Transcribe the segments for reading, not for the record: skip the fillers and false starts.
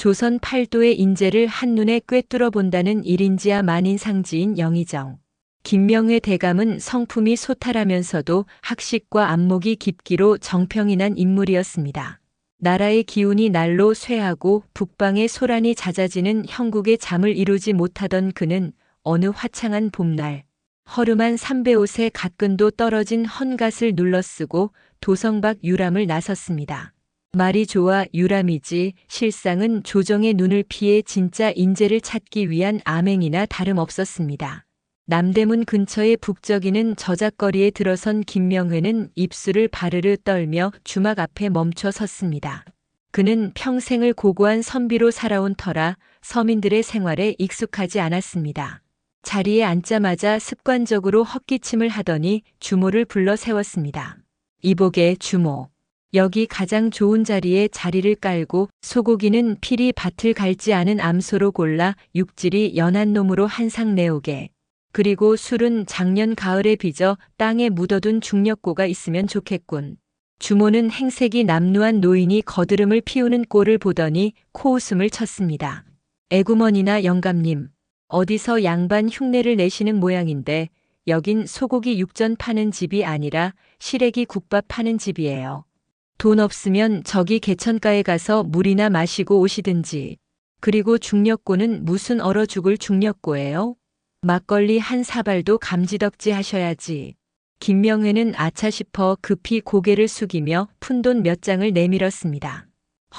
조선 팔도의 인재를 한눈에 꿰뚫어 본다는 일인지야 만인상지인 영의정. 김명회 대감은 성품이 소탈하면서도 학식과 안목이 깊기로 정평이 난 인물이었습니다. 나라의 기운이 날로 쇠하고 북방의 소란이 잦아지는 형국의 잠을 이루지 못하던 그는 어느 화창한 봄날 허름한 삼배옷에 갓근도 떨어진 헌갓을 눌러쓰고 도성밖 유람을 나섰습니다. 말이 좋아 유람이지 실상은 조정의 눈을 피해 진짜 인재를 찾기 위한 암행이나 다름없었습니다. 남대문 근처의 북적이는 저작거리에 들어선 김명회는 입술을 바르르 떨며 주막 앞에 멈춰 섰습니다. 그는 평생을 고고한 선비로 살아온 터라 서민들의 생활에 익숙하지 않았습니다. 자리에 앉자마자 습관적으로 헛기침을 하더니 주모를 불러 세웠습니다. 이복의 주모. 여기 가장 좋은 자리에 자리를 깔고 소고기는 필히 밭을 갈지 않은 암소로 골라 육질이 연한 놈으로 한 상 내오게. 그리고 술은 작년 가을에 빚어 땅에 묻어둔 중력고가 있으면 좋겠군. 주모는 행색이 남루한 노인이 거드름을 피우는 꼴을 보더니 코웃음을 쳤습니다. 에구머니나 영감님, 어디서 양반 흉내를 내시는 모양인데 여긴 소고기 육전 파는 집이 아니라 시래기 국밥 파는 집이에요. 돈 없으면 저기 개천가에 가서 물이나 마시고 오시든지. 그리고 중력고는 무슨 얼어 죽을 중력고예요? 막걸리 한 사발도 감지덕지 하셔야지. 김명회는 아차 싶어 급히 고개를 숙이며 푼돈 몇 장을 내밀었습니다.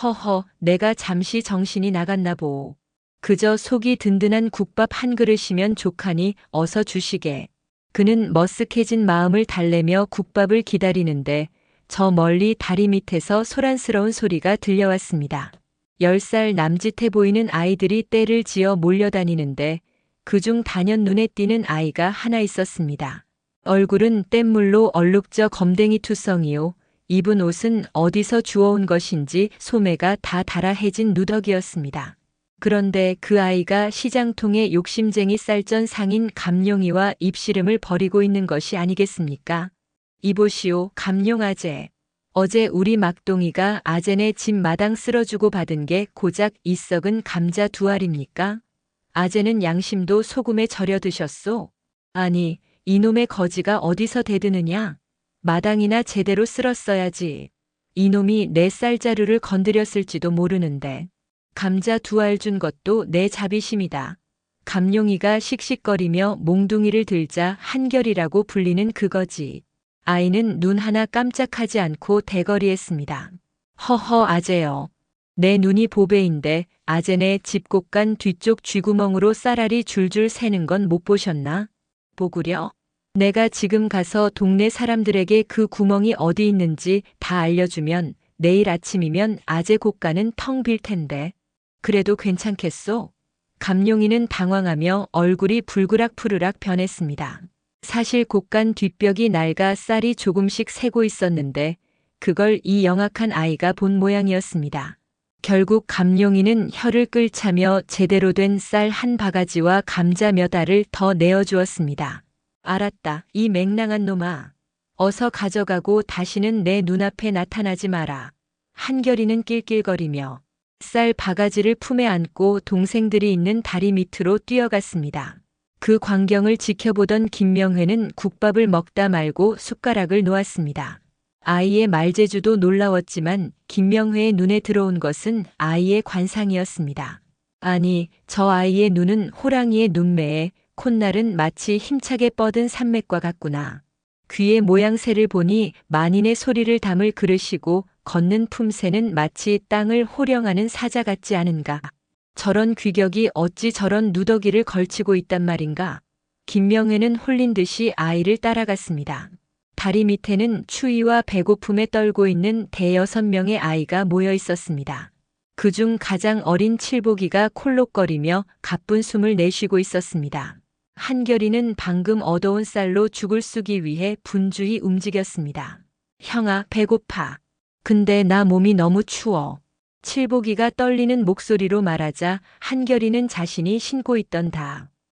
허허, 내가 잠시 정신이 나갔나 보오. 그저 속이 든든한 국밥 한 그릇이면 족하니 어서 주시게. 그는 머쓱해진 마음을 달래며 국밥을 기다리는데 저 멀리 다리 밑에서 소란스러운 소리가 들려왔습니다. 10살 남짓해 보이는 아이들이 떼를 지어 몰려다니는데 그중 단연 눈에 띄는 아이가 하나 있었습니다. 얼굴은 뗏물로 얼룩져 검댕이 투성이요. 입은 옷은 어디서 주워온 것인지 소매가 다 달아해진 누더기였습니다. 그런데 그 아이가 시장통의 욕심쟁이 쌀전 상인 감룡이와 입씨름을 벌이고 있는 것이 아니겠습니까? 이보시오, 감룡아재. 어제 우리 막동이가 아재네 집 마당 쓸어주고 받은 게 고작 이 썩은 감자 2알입니까? 아재는 양심도 소금에 절여 드셨소? 아니, 이놈의 거지가 어디서 대드느냐? 마당이나 제대로 쓸었어야지. 이놈이 내 쌀자루를 건드렸을지도 모르는데. 감자 2알 준 것도 내 자비심이다. 감룡이가 씩씩거리며 몽둥이를 들자 한결이라고 불리는 그거지. 아이는 눈 하나 깜짝하지 않고 대거리했습니다. 허허 아재여. 내 눈이 보배인데 아재네 집곡간 뒤쪽 쥐구멍으로 쌀알이 줄줄 새는 건 못 보셨나? 보구려? 내가 지금 가서 동네 사람들에게 그 구멍이 어디 있는지 다 알려주면 내일 아침이면 아재 곡간은 텅 빌 텐데. 그래도 괜찮겠소? 감룡이는 당황하며 얼굴이 불그락푸르락 변했습니다. 사실 곡간 뒷벽이 낡아 쌀이 조금씩 새고 있었는데 그걸 이 영악한 아이가 본 모양이었습니다. 결국 감룡이는 혀를 끌차며 제대로 된 쌀 한 바가지와 감자 몇 알을 더 내어주었습니다. 알았다, 이 맹랑한 놈아. 어서 가져가고 다시는 내 눈앞에 나타나지 마라. 한결이는 낄낄거리며 쌀 바가지를 품에 안고 동생들이 있는 다리 밑으로 뛰어갔습니다. 그 광경을 지켜보던 김명회는 국밥을 먹다 말고 숟가락을 놓았습니다. 아이의 말재주도 놀라웠지만 김명회의 눈에 들어온 것은 아이의 관상이었습니다. 아니, 저 아이의 눈은 호랑이의 눈매에 콧날은 마치 힘차게 뻗은 산맥과 같구나. 귀의 모양새를 보니 만인의 소리를 담을 그릇이고 걷는 품새는 마치 땅을 호령하는 사자 같지 않은가. 저런 귀격이 어찌 저런 누더기를 걸치고 있단 말인가. 김명회는 홀린 듯이 아이를 따라갔습니다. 다리 밑에는 추위와 배고픔에 떨고 있는 대여섯 명의 아이가 모여 있었습니다. 그중 가장 어린 칠복이가 콜록거리며 가쁜 숨을 내쉬고 있었습니다. 한결이는 방금 얻어온 쌀로 죽을 쓰기 위해 분주히 움직였습니다. 형아, 배고파. 근데 나 몸이 너무 추워. 칠복이가 떨리는 목소리로 말하자 한결이는 자신이 신고 있던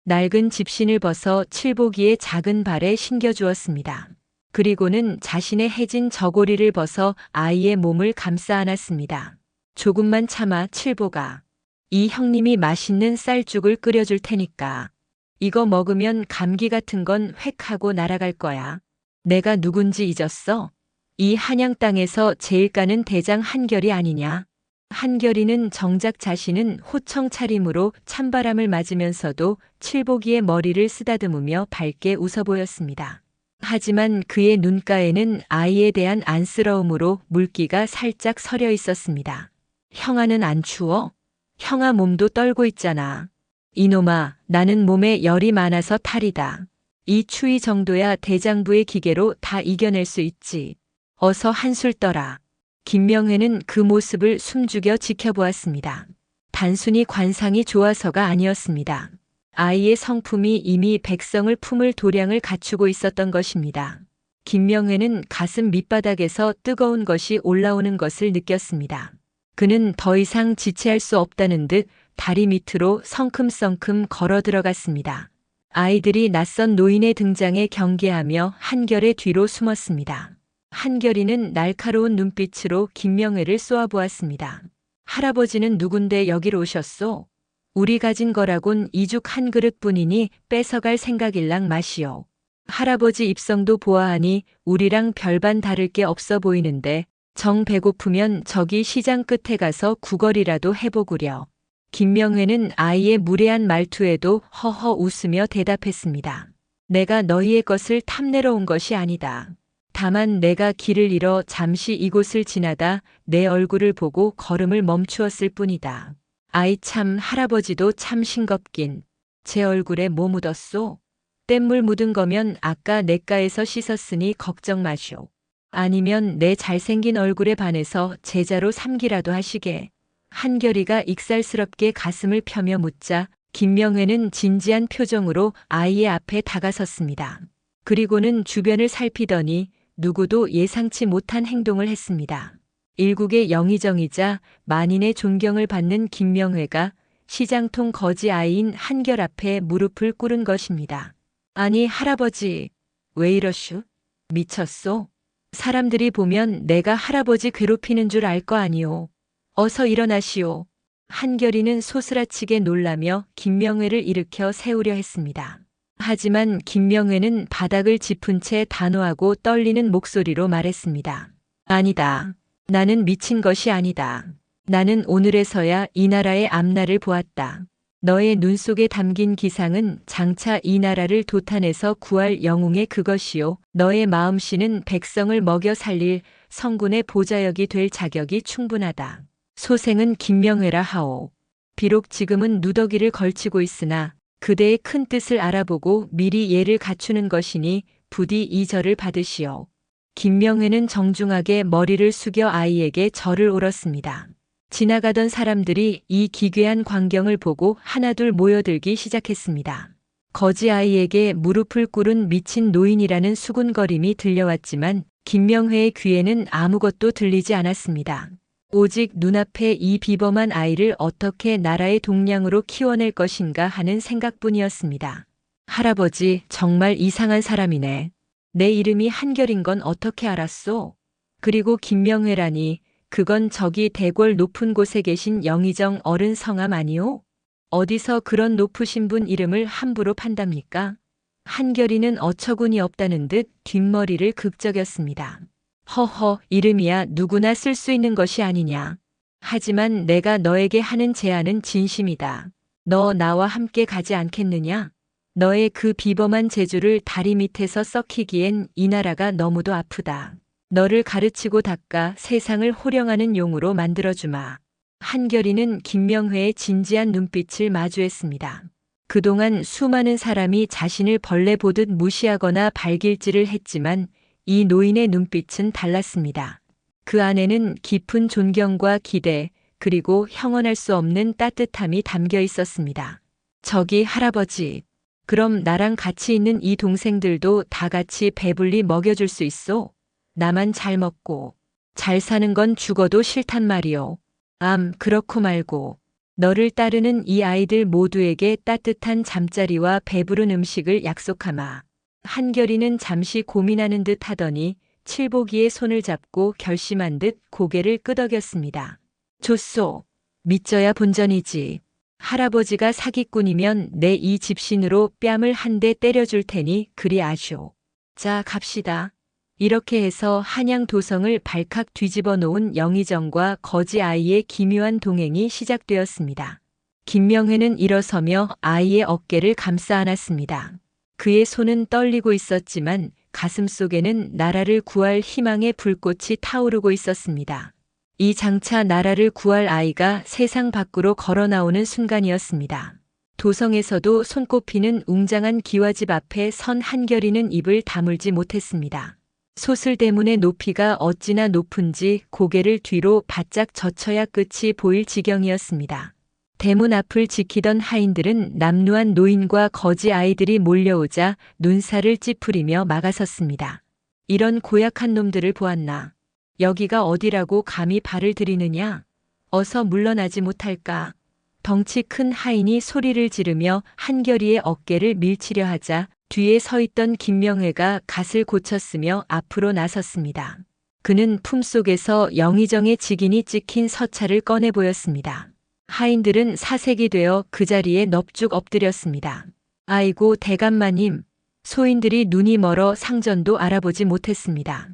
낡은 집신을 벗어 칠복이의 작은 발에 신겨주었습니다. 그리고는 자신의 해진 저고리를 벗어 아이의 몸을 감싸 안았습니다. 조금만 참아, 칠복아. 이 형님이 맛있는 쌀죽을 끓여줄 테니까. 이거 먹으면 감기 같은 건 획 하고 날아갈 거야. 내가 누군지 잊었어? 이 한양 땅에서 제일 까는 대장 한결이 아니냐? 한결이는 정작 자신은 호청 차림으로 찬바람을 맞으면서도 칠보기의 머리를 쓰다듬으며 밝게 웃어 보였습니다. 하지만 그의 눈가에는 아이에 대한 안쓰러움으로 물기가 살짝 서려 있었습니다. 형아는 안 추워? 형아 몸도 떨고 있잖아. 이놈아, 나는 몸에 열이 많아서 탈이다. 이 추위 정도야 대장부의 기계로 다 이겨낼 수 있지. 어서 한술 떠라. 김명회는 그 모습을 숨죽여 지켜보았습니다. 단순히 관상이 좋아서가 아니었습니다. 아이의 성품이 이미 백성을 품을 도량을 갖추고 있었던 것입니다. 김명회는 가슴 밑바닥에서 뜨거운 것이 올라오는 것을 느꼈습니다. 그는 더 이상 지체할 수 없다는 듯 다리 밑으로 성큼성큼 걸어 들어갔습니다. 아이들이 낯선 노인의 등장에 경계하며 한결의 뒤로 숨었습니다. 한결이는 날카로운 눈빛으로 김명회를 쏘아보았습니다. 할아버지는 누군데 여기로 오셨소? 우리 가진 거라곤 이죽 한 그릇뿐이니 뺏어갈 생각일랑 마시오. 할아버지 입성도 보아하니 우리랑 별반 다를 게 없어 보이는데 정 배고프면 저기 시장 끝에 가서 구걸이라도 해보구려. 김명회는 아이의 무례한 말투에도 허허 웃으며 대답했습니다. 내가 너희의 것을 탐내러 온 것이 아니다. 다만 내가 길을 잃어 잠시 이곳을 지나다 내 얼굴을 보고 걸음을 멈추었을 뿐이다. 아이 참, 할아버지도 참 싱겁긴. 제 얼굴에 뭐 묻었소? 뗏물 묻은 거면 아까 냇가에서 씻었으니 걱정 마쇼. 아니면 내 잘생긴 얼굴에 반해서 제자로 삼기라도 하시게. 한결이가 익살스럽게 가슴을 펴며 묻자 김명회는 진지한 표정으로 아이의 앞에 다가섰습니다. 그리고는 주변을 살피더니 누구도 예상치 못한 행동을 했습니다. 일국의 영의정이자 만인의 존경을 받는 김명회가 시장통 거지 아이인 한결 앞에 무릎을 꿇은 것입니다. 아니 할아버지, 왜 이러슈? 미쳤소? 사람들이 보면 내가 할아버지 괴롭히는 줄 알 거 아니오. 어서 일어나시오. 한결이는 소스라치게 놀라며 김명회를 일으켜 세우려 했습니다. 하지만 김명회는 바닥을 짚은 채 단호하고 떨리는 목소리로 말했습니다. 아니다. 나는 미친 것이 아니다. 나는 오늘에서야 이 나라의 앞날을 보았다. 너의 눈 속에 담긴 기상은 장차 이 나라를 도탄에서 구할 영웅의 그것이요. 너의 마음씨는 백성을 먹여 살릴 성군의 보좌역이 될 자격이 충분하다. 소생은 김명회라 하오. 비록 지금은 누더기를 걸치고 있으나 그대의 큰 뜻을 알아보고 미리 예를 갖추는 것이니 부디 이 절을 받으시오. 김명회는 정중하게 머리를 숙여 아이에게 절을 올었습니다. 지나가던 사람들이 이 기괴한 광경을 보고 하나둘 모여들기 시작했습니다. 거지 아이에게 무릎을 꿇은 미친 노인이라는 수군거림이 들려왔지만 김명회의 귀에는 아무것도 들리지 않았습니다. 오직 눈앞에 이 비범한 아이를 어떻게 나라의 동량으로 키워낼 것인가 하는 생각뿐이었습니다. 할아버지, 정말 이상한 사람이네. 내 이름이 한결인 건 어떻게 알았소? 그리고 김명회라니, 그건 저기 대궐 높은 곳에 계신 영의정 어른 성함 아니오? 어디서 그런 높으신 분 이름을 함부로 판답니까? 한결이는 어처구니 없다는 듯 뒷머리를 극적였습니다. 허허, 이름이야 누구나 쓸 수 있는 것이 아니냐. 하지만 내가 너에게 하는 제안은 진심이다. 너 나와 함께 가지 않겠느냐? 너의 그 비범한 재주를 다리 밑에서 썩히기엔 이 나라가 너무도 아프다. 너를 가르치고 닦아 세상을 호령하는 용으로 만들어주마. 한결이는 김명회의 진지한 눈빛을 마주했습니다. 그동안 수많은 사람이 자신을 벌레 보듯 무시하거나 발길질을 했지만 이 노인의 눈빛은 달랐습니다. 그 안에는 깊은 존경과 기대, 그리고 형언할 수 없는 따뜻함이 담겨 있었습니다. 저기 할아버지, 그럼 나랑 같이 있는 이 동생들도 다 같이 배불리 먹여줄 수 있소? 나만 잘 먹고 잘 사는 건 죽어도 싫단 말이오. 그렇고 말고 너를 따르는 이 아이들 모두에게 따뜻한 잠자리와 배부른 음식을 약속하마. 한결이는 잠시 고민하는 듯 하더니 칠보기의 손을 잡고 결심한 듯 고개를 끄덕였습니다. 좋소. 믿져야 본전이지. 할아버지가 사기꾼이면 내 이 집신으로 뺨을 한 대 때려줄 테니 그리 아쇼. 자, 갑시다. 이렇게 해서 한양 도성을 발칵 뒤집어 놓은 영의정과 거지 아이의 기묘한 동행이 시작되었습니다. 김명회는 일어서며 아이의 어깨를 감싸 안았습니다. 그의 손은 떨리고 있었지만 가슴 속에는 나라를 구할 희망의 불꽃이 타오르고 있었습니다. 이 장차 나라를 구할 아이가 세상 밖으로 걸어 나오는 순간이었습니다. 도성에서도 손꼽히는 웅장한 기와집 앞에 선 한결이는 입을 다물지 못했습니다. 소슬대문의 높이가 어찌나 높은지 고개를 뒤로 바짝 젖혀야 끝이 보일 지경이었습니다. 대문 앞을 지키던 하인들은 남루한 노인과 거지 아이들이 몰려오자 눈살을 찌푸리며 막아섰습니다. 이런 고약한 놈들을 보았나? 여기가 어디라고 감히 발을 들이느냐? 어서 물러나지 못할까? 덩치 큰 하인이 소리를 지르며 한결이의 어깨를 밀치려 하자 뒤에 서 있던 김명회가 갓을 고쳤으며 앞으로 나섰습니다. 그는 품속에서 영의정의 직인이 찍힌 서찰을 꺼내 보였습니다. 하인들은 사색이 되어 그 자리에 넙죽 엎드렸습니다. 아이고 대감마님, 소인들이 눈이 멀어 상전도 알아보지 못했습니다.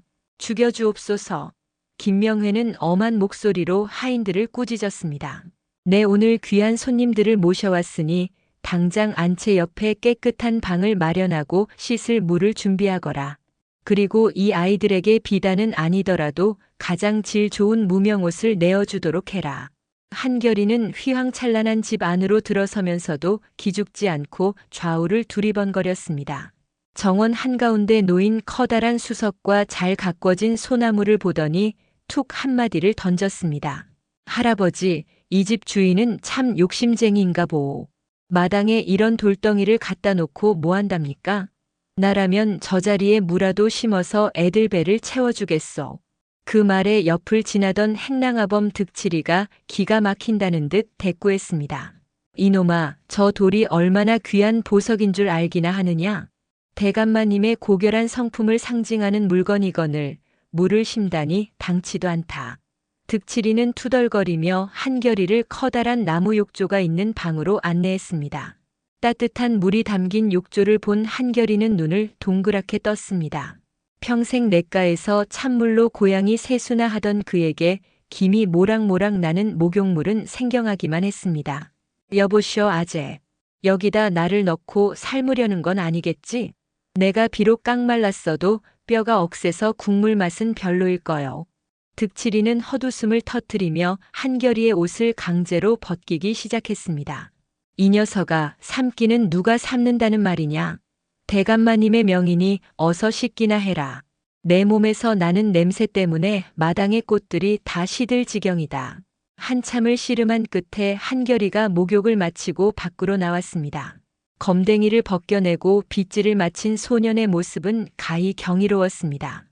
죽여주옵소서. 김명회는 엄한 목소리로 하인들을 꾸짖었습니다. 내 오늘 귀한 손님들을 모셔왔으니 당장 안채 옆에 깨끗한 방을 마련하고 씻을 물을 준비하거라. 그리고 이 아이들에게 비단은 아니더라도 가장 질 좋은 무명옷을 내어주도록 해라. 한결이는 휘황찬란한 집 안으로 들어서면서도 기죽지 않고 좌우를 두리번거렸습니다. 정원 한가운데 놓인 커다란 수석과 잘 가꿔진 소나무를 보더니 툭 한마디를 던졌습니다. 할아버지, 이 집 주인은 참 욕심쟁이인가 보오. 마당에 이런 돌덩이를 갖다 놓고 뭐 한답니까? 나라면 저 자리에 무라도 심어서 애들 배를 채워주겠소. 그 말에 옆을 지나던 행랑아범 득칠이가 기가 막힌다는 듯 대꾸했습니다. 이놈아, 저 돌이 얼마나 귀한 보석인 줄 알기나 하느냐? 대감마님의 고결한 성품을 상징하는 물건이거늘 물을 심다니 당치도 않다. 득칠이는 투덜거리며 한결이를 커다란 나무 욕조가 있는 방으로 안내했습니다. 따뜻한 물이 담긴 욕조를 본 한결이는 눈을 동그랗게 떴습니다. 평생 냇가에서 찬물로 고양이 세수나 하던 그에게 김이 모락모락 나는 목욕물은 생경하기만 했습니다. 여보시오 아재. 여기다 나를 넣고 삶으려는 건 아니겠지? 내가 비록 깡말랐어도 뼈가 억세서 국물 맛은 별로일 거요. 득칠이는 헛웃음을 터뜨리며 한결이의 옷을 강제로 벗기기 시작했습니다. 이 녀석아, 삶기는 누가 삶는다는 말이냐? 대감마님의 명이니 어서 씻기나 해라. 내 몸에서 나는 냄새 때문에 마당의 꽃들이 다 시들 지경이다. 한참을 씨름한 끝에 한결이가 목욕을 마치고 밖으로 나왔습니다. 검댕이를 벗겨내고 빗질을 마친 소년의 모습은 가히 경이로웠습니다.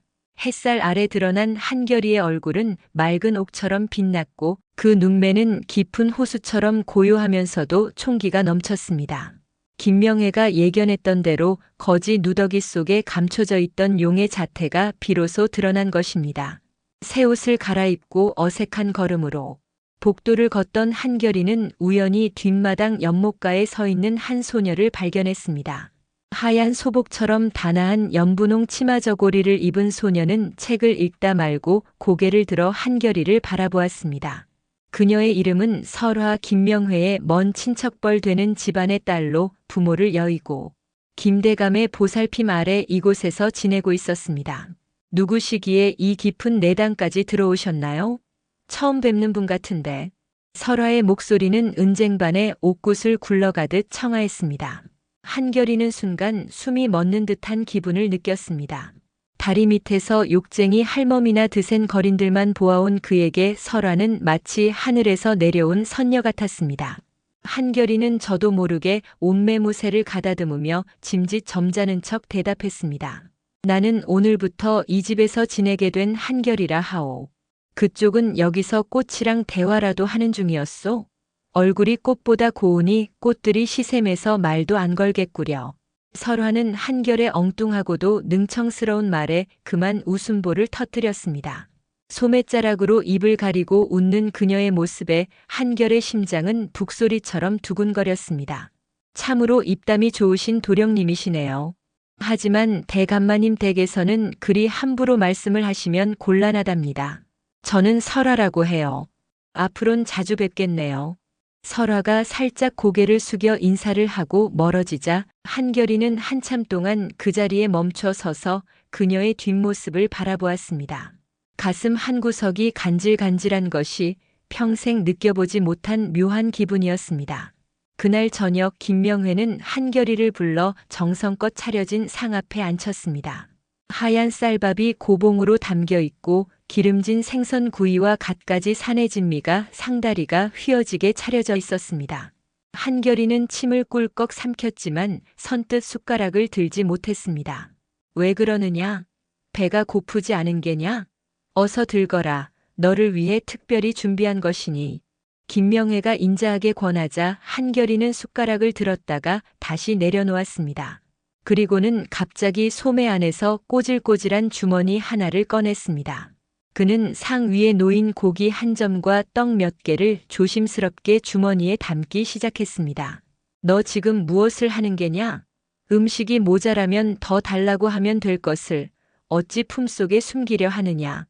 햇살 아래 드러난 한결이의 얼굴은 맑은 옥처럼 빛났고 그 눈매는 깊은 호수처럼 고요하면서도 총기가 넘쳤습니다. 김명회가 예견했던 대로 거지 누더기 속에 감춰져 있던 용의 자태가 비로소 드러난 것입니다. 새 옷을 갈아입고 어색한 걸음으로 복도를 걷던 한결이는 우연히 뒷마당 연못가에 서 있는 한 소녀를 발견했습니다. 하얀 소복처럼 단아한 연분홍 치마 저고리를 입은 소녀는 책을 읽다 말고 고개를 들어 한결이를 바라보았습니다. 그녀의 이름은 설화 김명회의 먼 친척벌 되는 집안의 딸로 부모를 여의고 김대감의 보살핌 아래 이곳에서 지내고 있었습니다. 누구시기에 이 깊은 내당까지 들어오셨나요? 처음 뵙는 분 같은데. 설화의 목소리는 은쟁반에 옥굿을 굴러가듯 청아했습니다. 한결이는 순간 숨이 멎는 듯한 기분을 느꼈습니다. 다리 밑에서 욕쟁이 할멈이나 드센 거린들만 보아온 그에게 설화는 마치 하늘에서 내려온 선녀 같았습니다. 한결이는 저도 모르게 옷매무새를 가다듬으며 짐짓 점잖은 척 대답했습니다. 나는 오늘부터 이 집에서 지내게 된 한결이라 하오. 그쪽은 여기서 꽃이랑 대화라도 하는 중이었소? 얼굴이 꽃보다 고우니 꽃들이 시샘해서 말도 안 걸겠구려. 설화는 한결의 엉뚱하고도 능청스러운 말에 그만 웃음보를 터뜨렸습니다. 소매자락으로 입을 가리고 웃는 그녀의 모습에 한결의 심장은 북소리처럼 두근거렸습니다. 참으로 입담이 좋으신 도령님이시네요. 하지만 대감마님 댁에서는 그리 함부로 말씀을 하시면 곤란하답니다. 저는 설화라고 해요. 앞으론 자주 뵙겠네요. 설화가 살짝 고개를 숙여 인사를 하고 멀어지자 한결이는 한참 동안 그 자리에 멈춰 서서 그녀의 뒷모습을 바라보았습니다. 가슴 한구석이 간질간질한 것이 평생 느껴보지 못한 묘한 기분이었습니다. 그날 저녁 김명회는 한결이를 불러 정성껏 차려진 상 앞에 앉혔습니다. 하얀 쌀밥이 고봉으로 담겨 있고 기름진 생선구이와 갖가지 산해진미가 상다리가 휘어지게 차려져 있었습니다. 한결이는 침을 꿀꺽 삼켰지만 선뜻 숟가락을 들지 못했습니다. 왜 그러느냐? 배가 고프지 않은 게냐? 어서 들거라. 너를 위해 특별히 준비한 것이니. 김명회가 인자하게 권하자 한결이는 숟가락을 들었다가 다시 내려놓았습니다. 그리고는 갑자기 소매 안에서 꼬질꼬질한 주머니 하나를 꺼냈습니다. 그는 상 위에 놓인 고기 한 점과 떡 몇 개를 조심스럽게 주머니에 담기 시작했습니다. 너 지금 무엇을 하는 게냐? 음식이 모자라면 더 달라고 하면 될 것을 어찌 품속에 숨기려 하느냐?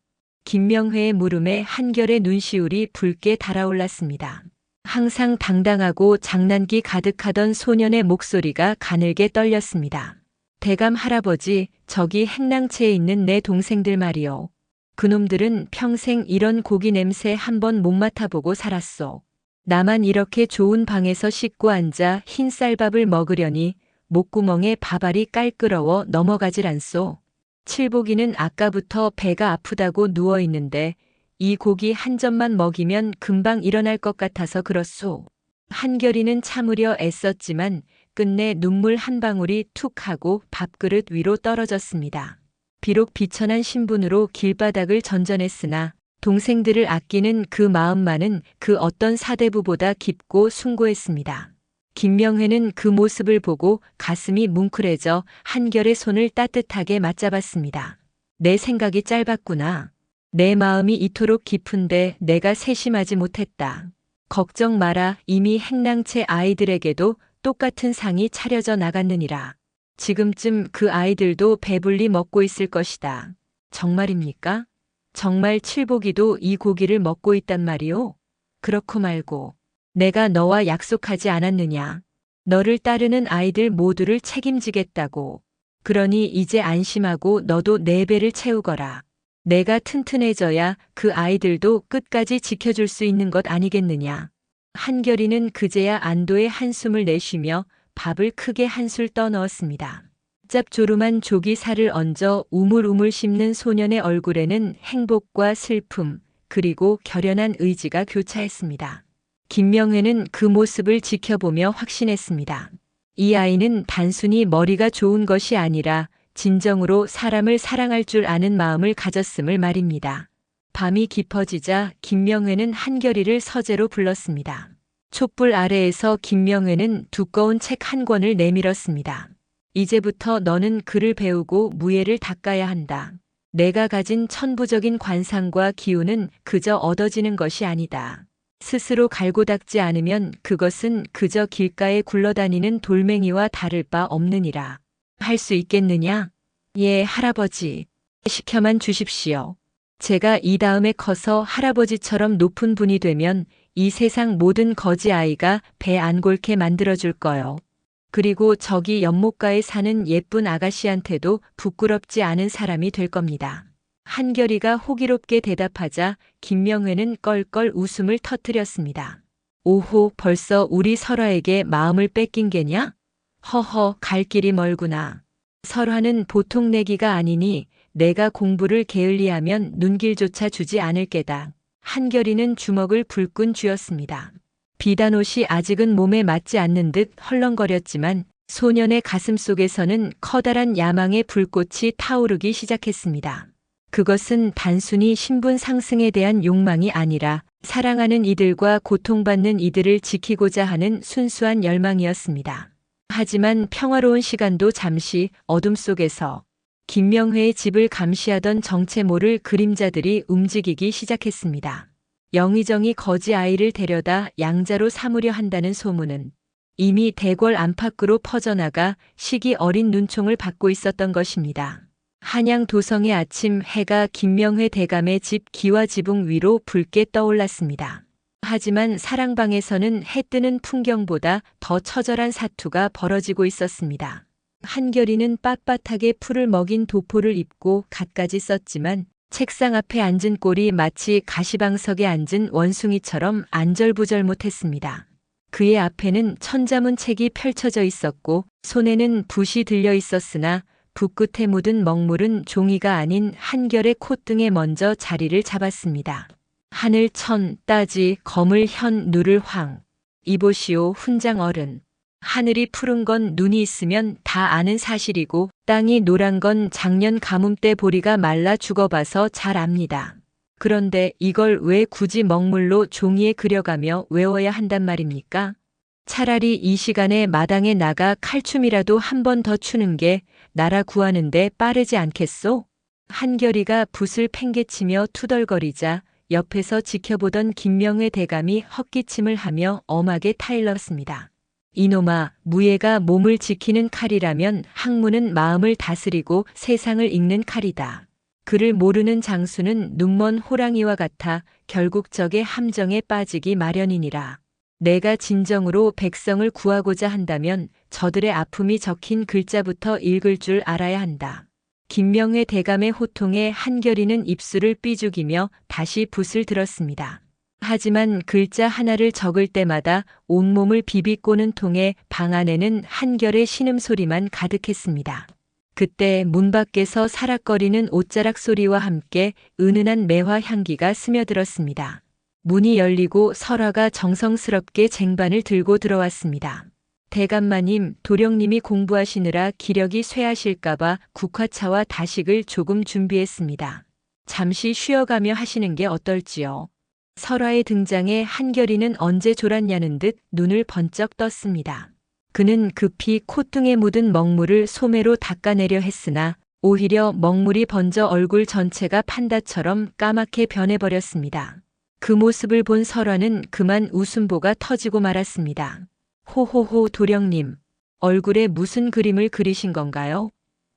김명회의 물음에 한결의 눈시울이 붉게 달아올랐습니다. 항상 당당하고 장난기 가득하던 소년의 목소리가 가늘게 떨렸습니다. 대감 할아버지, 저기 행랑채에 있는 내 동생들 말이요. 그놈들은 평생 이런 고기 냄새 한번 못 맡아보고 살았소. 나만 이렇게 좋은 방에서 씻고 앉아 흰 쌀밥을 먹으려니 목구멍에 밥알이 깔끄러워 넘어가질 않소. 칠복이는 아까부터 배가 아프다고 누워있는데 이 고기 한 점만 먹이면 금방 일어날 것 같아서 그렇소. 한결이는 참으려 애썼지만 끝내 눈물 한 방울이 툭 하고 밥그릇 위로 떨어졌습니다. 비록 비천한 신분으로 길바닥을 전전했으나 동생들을 아끼는 그 마음만은 그 어떤 사대부보다 깊고 숭고했습니다. 김명회는 그 모습을 보고 가슴이 뭉클해져 한결의 손을 따뜻하게 맞잡았습니다. 내 생각이 짧았구나. 내 마음이 이토록 깊은데 내가 세심하지 못했다. 걱정 마라. 이미 행랑채 아이들에게도 똑같은 상이 차려져 나갔느니라. 지금쯤 그 아이들도 배불리 먹고 있을 것이다. 정말입니까? 정말 칠복이도 이 고기를 먹고 있단 말이오? 그렇고 말고 내가 너와 약속하지 않았느냐. 너를 따르는 아이들 모두를 책임지겠다고. 그러니 이제 안심하고 너도 네 배를 채우거라. 내가 튼튼해져야 그 아이들도 끝까지 지켜줄 수 있는 것 아니겠느냐. 한결이는 그제야 안도의 한숨을 내쉬며 밥을 크게 한술 떠넣었습니다. 짭조름한 조기 살을 얹어 우물우물 씹는 소년의 얼굴에는 행복과 슬픔, 그리고 결연한 의지가 교차했습니다. 김명회는 그 모습을 지켜보며 확신했습니다. 이 아이는 단순히 머리가 좋은 것이 아니라 진정으로 사람을 사랑할 줄 아는 마음을 가졌음을 말입니다. 밤이 깊어지자 김명회는 한결이를 서재로 불렀습니다. 촛불 아래에서 김명회는 두꺼운 책 한 권을 내밀었습니다. 이제부터 너는 글을 배우고 무예를 닦아야 한다. 내가 가진 천부적인 관상과 기운은 그저 얻어지는 것이 아니다. 스스로 갈고 닦지 않으면 그것은 그저 길가에 굴러다니는 돌멩이와 다를 바 없느니라. 할 수 있겠느냐? 예, 할아버지. 시켜만 주십시오. 제가 이 다음에 커서 할아버지처럼 높은 분이 되면 이 세상 모든 거지 아이가 배 안 골게 만들어줄 거요. 그리고 저기 연못가에 사는 예쁜 아가씨한테도 부끄럽지 않은 사람이 될 겁니다. 한결이가 호기롭게 대답하자 김명회는 껄껄 웃음을 터뜨렸습니다. 오호, 벌써 우리 설화에게 마음을 뺏긴 게냐? 허허, 갈 길이 멀구나. 설화는 보통 내기가 아니니 내가 공부를 게을리하면 눈길조차 주지 않을 게다. 한결이는 주먹을 불끈 쥐었습니다. 비단옷이 아직은 몸에 맞지 않는 듯 헐렁거렸지만 소년의 가슴 속에서는 커다란 야망의 불꽃이 타오르기 시작했습니다. 그것은 단순히 신분 상승에 대한 욕망이 아니라 사랑하는 이들과 고통받는 이들을 지키고자 하는 순수한 열망이었습니다. 하지만 평화로운 시간도 잠시 어둠 속에서 김명회의 집을 감시하던 정체모를 그림자들이 움직이기 시작했습니다. 영의정이 거지 아이를 데려다 양자로 삼으려 한다는 소문은 이미 대궐 안팎으로 퍼져나가 시기 어린 눈총을 받고 있었던 것입니다. 한양 도성의 아침 해가 김명회 대감의 집 기와지붕 위로 붉게 떠올랐습니다. 하지만 사랑방에서는 해 뜨는 풍경보다 더 처절한 사투가 벌어지고 있었습니다. 한결이는 빳빳하게 풀을 먹인 도포를 입고 갖가지 썼지만 책상 앞에 앉은 꼴이 마치 가시방석에 앉은 원숭이처럼 안절부절 못했습니다. 그의 앞에는 천자문책이 펼쳐져 있었고 손에는 붓이 들려 있었으나 붓끝에 묻은 먹물은 종이가 아닌 한결의 콧등에 먼저 자리를 잡았습니다. 하늘 천, 따지, 거물 현, 누를 황. 이보시오 훈장 어른. 하늘이 푸른 건 눈이 있으면 다 아는 사실이고 땅이 노란 건 작년 가뭄 때 보리가 말라 죽어봐서 잘 압니다. 그런데 이걸 왜 굳이 먹물로 종이에 그려가며 외워야 한단 말입니까? 차라리 이 시간에 마당에 나가 칼춤이라도 한 번 더 추는 게 나라 구하는데 빠르지 않겠소? 한결이가 붓을 팽개치며 투덜거리자 옆에서 지켜보던 김명회 대감이 헛기침을 하며 엄하게 타일렀습니다. 이놈아, 무예가 몸을 지키는 칼이라면 학문은 마음을 다스리고 세상을 읽는 칼이다. 그를 모르는 장수는 눈먼 호랑이와 같아 결국 적의 함정에 빠지기 마련이니라. 내가 진정으로 백성을 구하고자 한다면 저들의 아픔이 적힌 글자부터 읽을 줄 알아야 한다. 김명회 대감의 호통에 한결이는 입술을 삐죽이며 다시 붓을 들었습니다. 하지만 글자 하나를 적을 때마다 온몸을 비비꼬는 통에 방 안에는 한결의 신음소리만 가득했습니다. 그때 문 밖에서 사락거리는 옷자락 소리와 함께 은은한 매화 향기가 스며들었습니다. 문이 열리고 설화가 정성스럽게 쟁반을 들고 들어왔습니다. 대감마님, 도령님이 공부하시느라 기력이 쇠하실까봐 국화차와 다식을 조금 준비했습니다. 잠시 쉬어가며 하시는 게 어떨지요? 설화의 등장에 한결이는 언제 졸았냐는 듯 눈을 번쩍 떴습니다. 그는 급히 콧등에 묻은 먹물을 소매로 닦아내려 했으나 오히려 먹물이 번져 얼굴 전체가 판다처럼 까맣게 변해버렸습니다. 그 모습을 본 설화는 그만 웃음보가 터지고 말았습니다. 호호호 도령님, 얼굴에 무슨 그림을 그리신 건가요?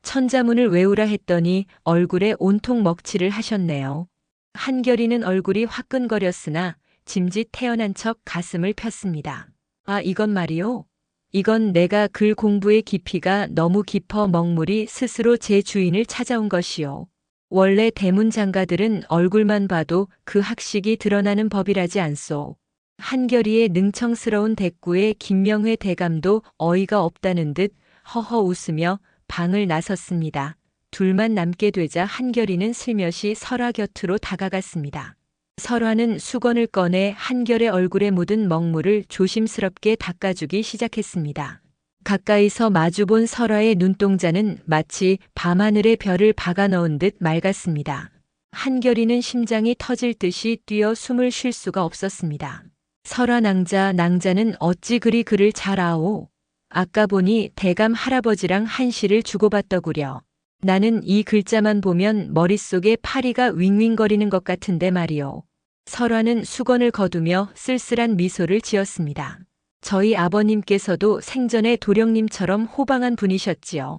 천자문을 외우라 했더니 얼굴에 온통 먹칠을 하셨네요. 한결이는 얼굴이 화끈거렸으나 짐짓 태어난 척 가슴을 폈습니다. 아, 이건 말이요. 이건 내가 글 공부의 깊이가 너무 깊어 먹물이 스스로 제 주인을 찾아온 것이요. 원래 대문 장가들은 얼굴만 봐도 그 학식이 드러나는 법이라지 않소. 한결이의 능청스러운 대꾸에 김명회 대감도 어이가 없다는 듯 허허 웃으며 방을 나섰습니다. 둘만 남게 되자 한결이는 슬며시 설화 곁으로 다가갔습니다. 설화는 수건을 꺼내 한결의 얼굴에 묻은 먹물을 조심스럽게 닦아주기 시작했습니다. 가까이서 마주본 설화의 눈동자는 마치 밤하늘에 별을 박아 넣은 듯 맑았습니다. 한결이는 심장이 터질 듯이 뛰어 숨을 쉴 수가 없었습니다. 설화 낭자는 어찌 그리 글을 잘 아오. 아까 보니 대감 할아버지랑 한시를 주고받더구려. 나는 이 글자만 보면 머릿속에 파리가 윙윙거리는 것 같은데 말이오. 설화는 수건을 거두며 쓸쓸한 미소를 지었습니다. 저희 아버님께서도 생전에 도령님처럼 호방한 분이셨지요.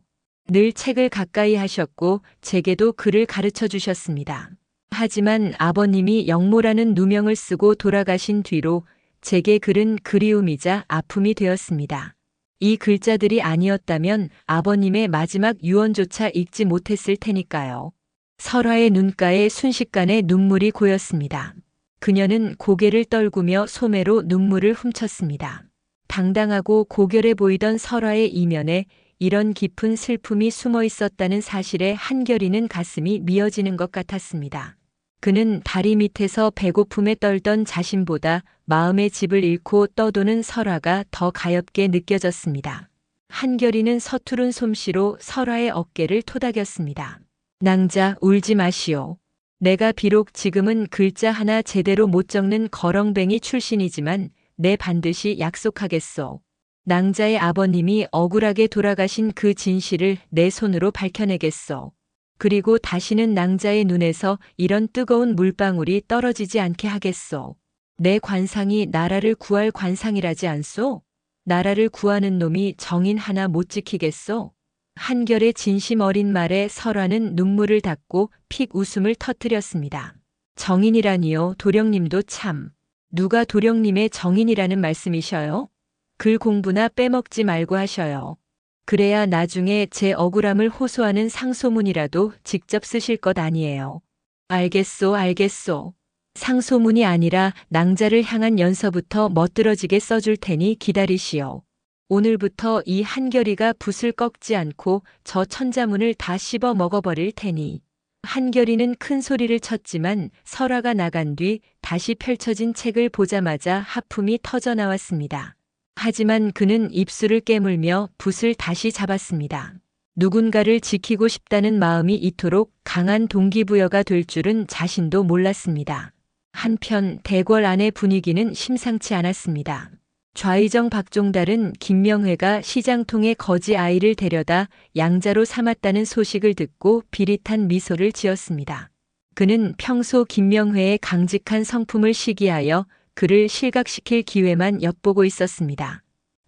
늘 책을 가까이 하셨고 제게도 글을 가르쳐 주셨습니다. 하지만 아버님이 영모라는 누명을 쓰고 돌아가신 뒤로 제게 글은 그리움이자 아픔이 되었습니다. 이 글자들이 아니었다면 아버님의 마지막 유언조차 읽지 못했을 테니까요. 설화의 눈가에 순식간에 눈물이 고였습니다. 그녀는 고개를 떨구며 소매로 눈물을 훔쳤습니다. 당당하고 고결해 보이던 설화의 이면에 이런 깊은 슬픔이 숨어 있었다는 사실에 한결이는 가슴이 미어지는 것 같았습니다. 그는 다리 밑에서 배고픔에 떨던 자신보다 마음의 집을 잃고 떠도는 설화가 더 가엾게 느껴졌습니다. 한결이는 서투른 솜씨로 설화의 어깨를 토닥였습니다. 낭자, 울지 마시오. 내가 비록 지금은 글자 하나 제대로 못 적는 거렁뱅이 출신이지만 내 반드시 약속하겠소. 낭자의 아버님이 억울하게 돌아가신 그 진실을 내 손으로 밝혀내겠소. 그리고 다시는 낭자의 눈에서 이런 뜨거운 물방울이 떨어지지 않게 하겠소. 내 관상이 나라를 구할 관상이라지 않소? 나라를 구하는 놈이 정인 하나 못 지키겠소? 한결의 진심 어린 말에 설화는 눈물을 닦고 픽 웃음을 터뜨렸습니다. 정인이라니요, 도령님도 참. 누가 도령님의 정인이라는 말씀이셔요? 글 공부나 빼먹지 말고 하셔요. 그래야 나중에 제 억울함을 호소하는 상소문이라도 직접 쓰실 것 아니에요. 알겠소, 알겠소. 상소문이 아니라 낭자를 향한 연서부터 멋들어지게 써줄 테니 기다리시오. 오늘부터 이 한결이가 붓을 꺾지 않고 저 천자문을 다 씹어 먹어버릴 테니. 한결이는 큰 소리를 쳤지만 설화가 나간 뒤 다시 펼쳐진 책을 보자마자 하품이 터져 나왔습니다. 하지만 그는 입술을 깨물며 붓을 다시 잡았습니다. 누군가를 지키고 싶다는 마음이 이토록 강한 동기부여가 될 줄은 자신도 몰랐습니다. 한편 대궐 안의 분위기는 심상치 않았습니다. 좌의정 박종달은 김명회가 시장통에 거지 아이를 데려다 양자로 삼았다는 소식을 듣고 비릿한 미소를 지었습니다. 그는 평소 김명회의 강직한 성품을 시기하여 그를 실각시킬 기회만 엿보고 있었습니다.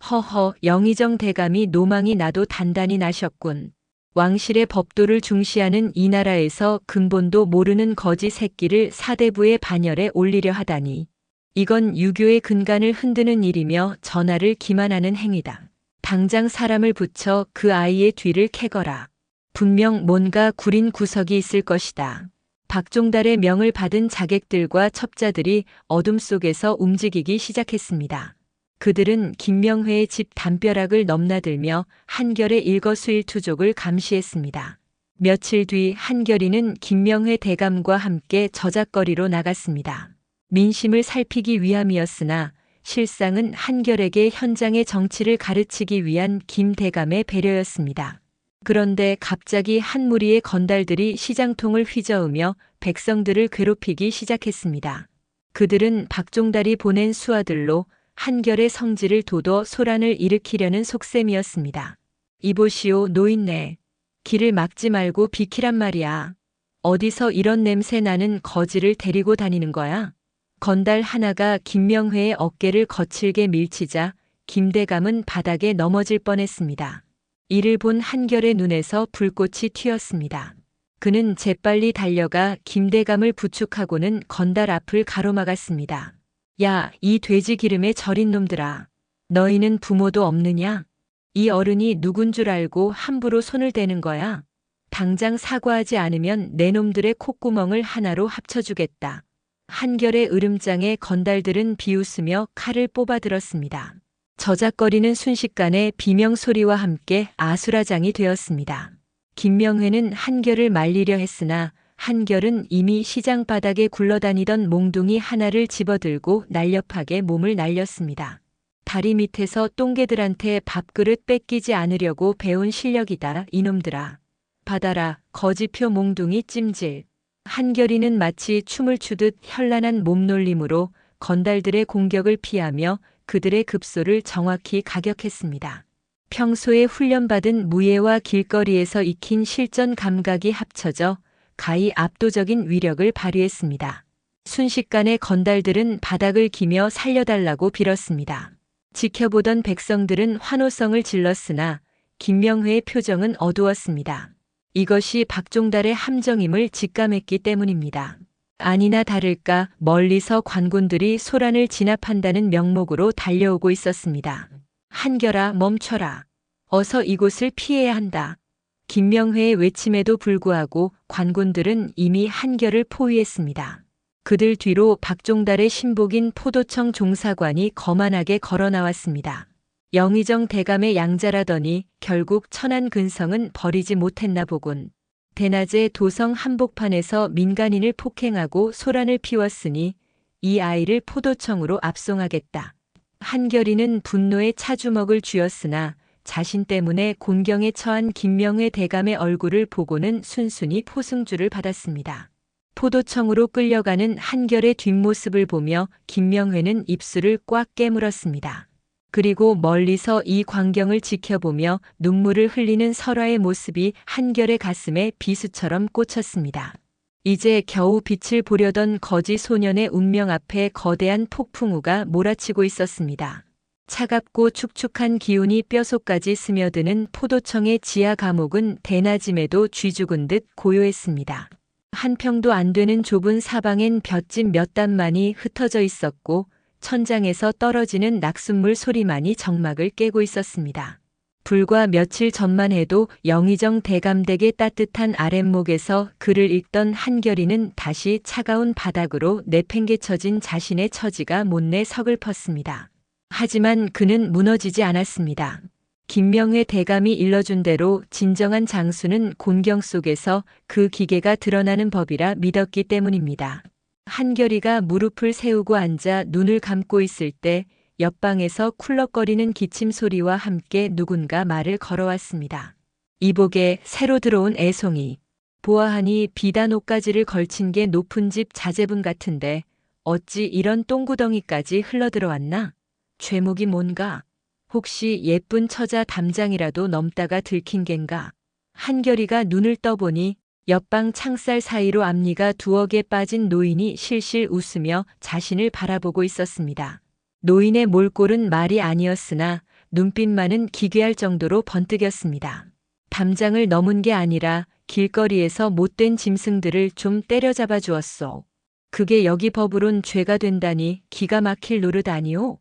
허허, 영의정 대감이 노망이 나도 단단히 나셨군. 왕실의 법도를 중시하는 이 나라에서 근본도 모르는 거지 새끼를 사대부의 반열에 올리려 하다니. 이건 유교의 근간을 흔드는 일이며 전하를 기만하는 행위다. 당장 사람을 붙여 그 아이의 뒤를 캐거라. 분명 뭔가 구린 구석이 있을 것이다. 박종달의 명을 받은 자객들과 첩자들이 어둠 속에서 움직이기 시작했습니다. 그들은 김명회의 집 담벼락을 넘나들며 한결의 일거수일투족을 감시했습니다. 며칠 뒤 한결이는 김명회 대감과 함께 저작거리로 나갔습니다. 민심을 살피기 위함이었으나 실상은 한결에게 현장의 정치를 가르치기 위한 김 대감의 배려였습니다. 그런데 갑자기 한 무리의 건달들이 시장통을 휘저으며 백성들을 괴롭히기 시작했습니다. 그들은 박종달이 보낸 수하들로 한결의 성질을 돋워 소란을 일으키려는 속셈이었습니다. 이보시오, 노인네. 길을 막지 말고 비키란 말이야. 어디서 이런 냄새 나는 거지를 데리고 다니는 거야? 건달 하나가 김명회의 어깨를 거칠게 밀치자 김대감은 바닥에 넘어질 뻔했습니다. 이를 본 한결의 눈에서 불꽃이 튀었습니다. 그는 재빨리 달려가 김대감을 부축하고는 건달 앞을 가로막았습니다. 야, 이 돼지 기름에 절인 놈들아. 너희는 부모도 없느냐? 이 어른이 누군 줄 알고 함부로 손을 대는 거야? 당장 사과하지 않으면 내 놈들의 콧구멍을 하나로 합쳐주겠다. 한결의 으름장에 건달들은 비웃으며 칼을 뽑아들었습니다. 저작거리는 순식간에 비명소리와 함께 아수라장이 되었습니다. 김명회는 한결을 말리려 했으나 한결은 이미 시장 바닥에 굴러다니던 몽둥이 하나를 집어들고 날렵하게 몸을 날렸습니다. 다리 밑에서 똥개들한테 밥그릇 뺏기지 않으려고 배운 실력이다, 이놈들아. 받아라, 거지표 몽둥이 찜질. 한결이는 마치 춤을 추듯 현란한 몸놀림으로 건달들의 공격을 피하며 그들의 급소를 정확히 가격했습니다. 평소에 훈련받은 무예와 길거리에서 익힌 실전 감각이 합쳐져 가히 압도적인 위력을 발휘했습니다. 순식간에 건달들은 바닥을 기며 살려달라고 빌었습니다. 지켜보던 백성들은 환호성을 질렀으나 김명회의 표정은 어두웠습니다. 이것이 박종달의 함정임을 직감했기 때문입니다. 아니나 다를까 멀리서 관군들이 소란을 진압한다는 명목으로 달려오고 있었습니다. 한결아, 멈춰라. 어서 이곳을 피해야 한다. 김명회의 외침에도 불구하고 관군들은 이미 한결을 포위했습니다. 그들 뒤로 박종달의 신복인 포도청 종사관이 거만하게 걸어 나왔습니다. 영의정 대감의 양자라더니 결국 천안 근성은 버리지 못했나 보군. 대낮에 도성 한복판에서 민간인을 폭행하고 소란을 피웠으니 이 아이를 포도청으로 압송하겠다. 한결이는 분노에 차주먹을 쥐었으나 자신 때문에 곤경에 처한 김명회 대감의 얼굴을 보고는 순순히 포승주를 받았습니다. 포도청으로 끌려가는 한결의 뒷모습을 보며 김명회는 입술을 꽉 깨물었습니다. 그리고 멀리서 이 광경을 지켜보며 눈물을 흘리는 설화의 모습이 한결의 가슴에 비수처럼 꽂혔습니다. 이제 겨우 빛을 보려던 거지 소년의 운명 앞에 거대한 폭풍우가 몰아치고 있었습니다. 차갑고 축축한 기운이 뼛속까지 스며드는 포도청의 지하 감옥은 대낮임에도 쥐죽은 듯 고요했습니다. 한 평도 안 되는 좁은 사방엔 볏짚 몇 단만이 흩어져 있었고 천장에서 떨어지는 낙숫물 소리만이 정막을 깨고 있었습니다. 불과 며칠 전만 해도 영의정 대감댁의 따뜻한 아랫목에서 글을 읽던 한결이는 다시 차가운 바닥으로 내팽개쳐진 자신의 처지가 못내 서글펐습니다. 하지만 그는 무너지지 않았습니다. 김명회 대감이 일러준 대로 진정한 장수는 곤경 속에서 그 기계가 드러나는 법이라 믿었기 때문입니다. 한결이가 무릎을 세우고 앉아 눈을 감고 있을 때 옆방에서 쿨럭거리는 기침 소리와 함께 누군가 말을 걸어왔습니다. 이복에 새로 들어온 애송이. 보아하니 비단 옷가지를 걸친 게 높은 집 자제분 같은데 어찌 이런 똥구덩이까지 흘러들어왔나? 죄목이 뭔가? 혹시 예쁜 처자 담장이라도 넘다가 들킨 겐가? 한결이가 눈을 떠보니 옆방 창살 사이로 앞니가 두억에 빠진 노인이 실실 웃으며 자신을 바라보고 있었습니다. 노인의 몰골은 말이 아니었으나 눈빛만은 기괴할 정도로 번뜩였습니다. 담장을 넘은 게 아니라 길거리에서 못된 짐승들을 좀 때려잡아 주었소. 그게 여기 법으론 죄가 된다니 기가 막힐 노릇 아니오?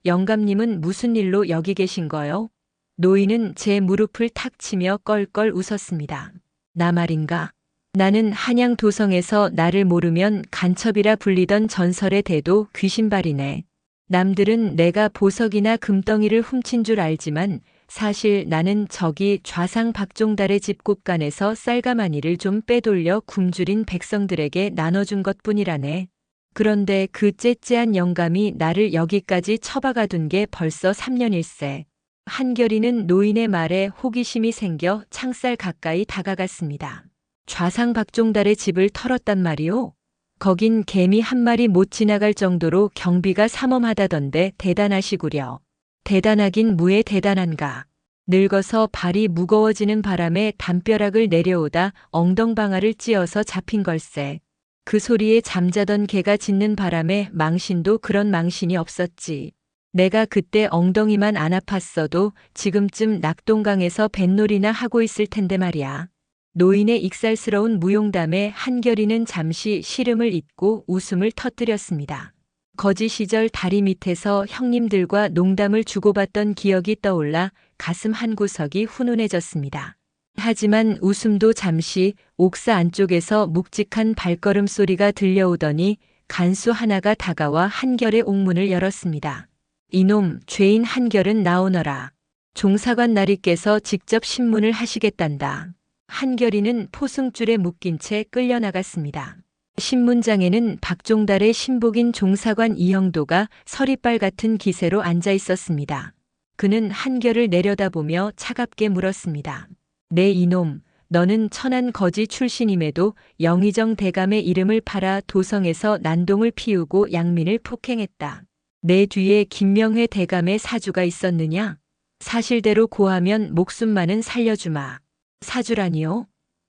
영감님은 무슨 일로 여기 계신 거요? 노인은 제 무릎을 탁 치며 껄껄 웃었습니다. 나 말인가? 나는 한양 도성에서 나를 모르면 간첩이라 불리던 전설의 대도 귀신발이네. 남들은 내가 보석이나 금덩이를 훔친 줄 알지만 사실 나는 저기 좌상 박종달의 집 곳간에서 쌀가마니를 좀 빼돌려 굶주린 백성들에게 나눠준 것뿐이라네. 그런데 그 째째한 영감이 나를 여기까지 처박아둔 게 벌써 3년일세. 한결이는 노인의 말에 호기심이 생겨 창살 가까이 다가갔습니다. 좌상 박종달의 집을 털었단 말이오? 거긴 개미 한 마리 못 지나갈 정도로 경비가 삼엄하다던데 대단하시구려. 대단하긴 무에 대단한가. 늙어서 발이 무거워지는 바람에 담벼락을 내려오다 엉덩방아를 찧어서 잡힌 걸세. 그 소리에 잠자던 개가 짖는 바람에 망신도 그런 망신이 없었지. 내가 그때 엉덩이만 안 아팠어도 지금쯤 낙동강에서 뱃놀이나 하고 있을 텐데 말이야. 노인의 익살스러운 무용담에 한결이는 잠시 시름을 잇고 웃음을 터뜨렸습니다. 거지 시절 다리 밑에서 형님들과 농담을 주고받던 기억이 떠올라 가슴 한구석이 훈훈해졌습니다. 하지만 웃음도 잠시 옥사 안쪽에서 묵직한 발걸음 소리가 들려오더니 간수 하나가 다가와 한결의 옥문을 열었습니다. 이놈 죄인 한결은 나오너라. 종사관 나리께서 직접 신문을 하시겠단다. 한결이는 포승줄에 묶인 채 끌려나갔습니다. 신문장에는 박종달의 신복인 종사관 이형도가 서리빨 같은 기세로 앉아 있었습니다. 그는 한결을 내려다보며 차갑게 물었습니다. 네 이놈, 너는 천안 거지 출신임에도 영의정 대감의 이름을 팔아 도성에서 난동을 피우고 양민을 폭행했다. 내 뒤에 김명회 대감의 사주가 있었느냐? 사실대로 고하면 목숨만은 살려주마. 사주라니요?